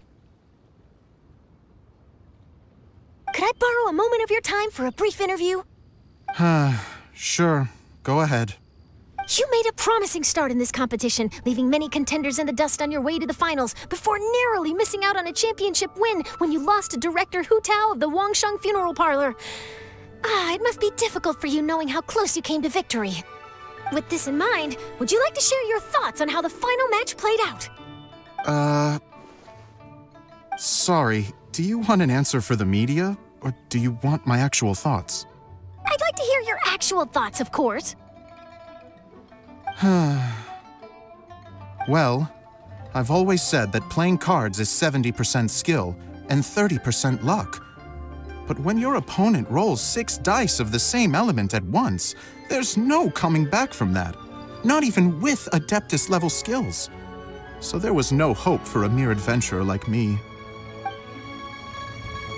Could I borrow a moment of your time for a brief interview? Sure. Go ahead. You made a promising start in this competition, leaving many contenders in the dust on your way to the finals, before narrowly missing out on a championship win when you lost to Director Hu Tao of the Wangsheng Funeral Parlor. It must be difficult for you knowing how close you came to victory. With this in mind, would you like to share your thoughts on how the final match played out? Sorry. Do you want an answer for the media, or do you want my actual thoughts? I'd like to hear your actual thoughts, of course. Well, I've always said that playing cards is 70% skill and 30% luck. But when your opponent rolls 6 dice of the same element at once, there's no coming back from that, not even with Adeptus-level skills. So there was no hope for a mere adventurer like me.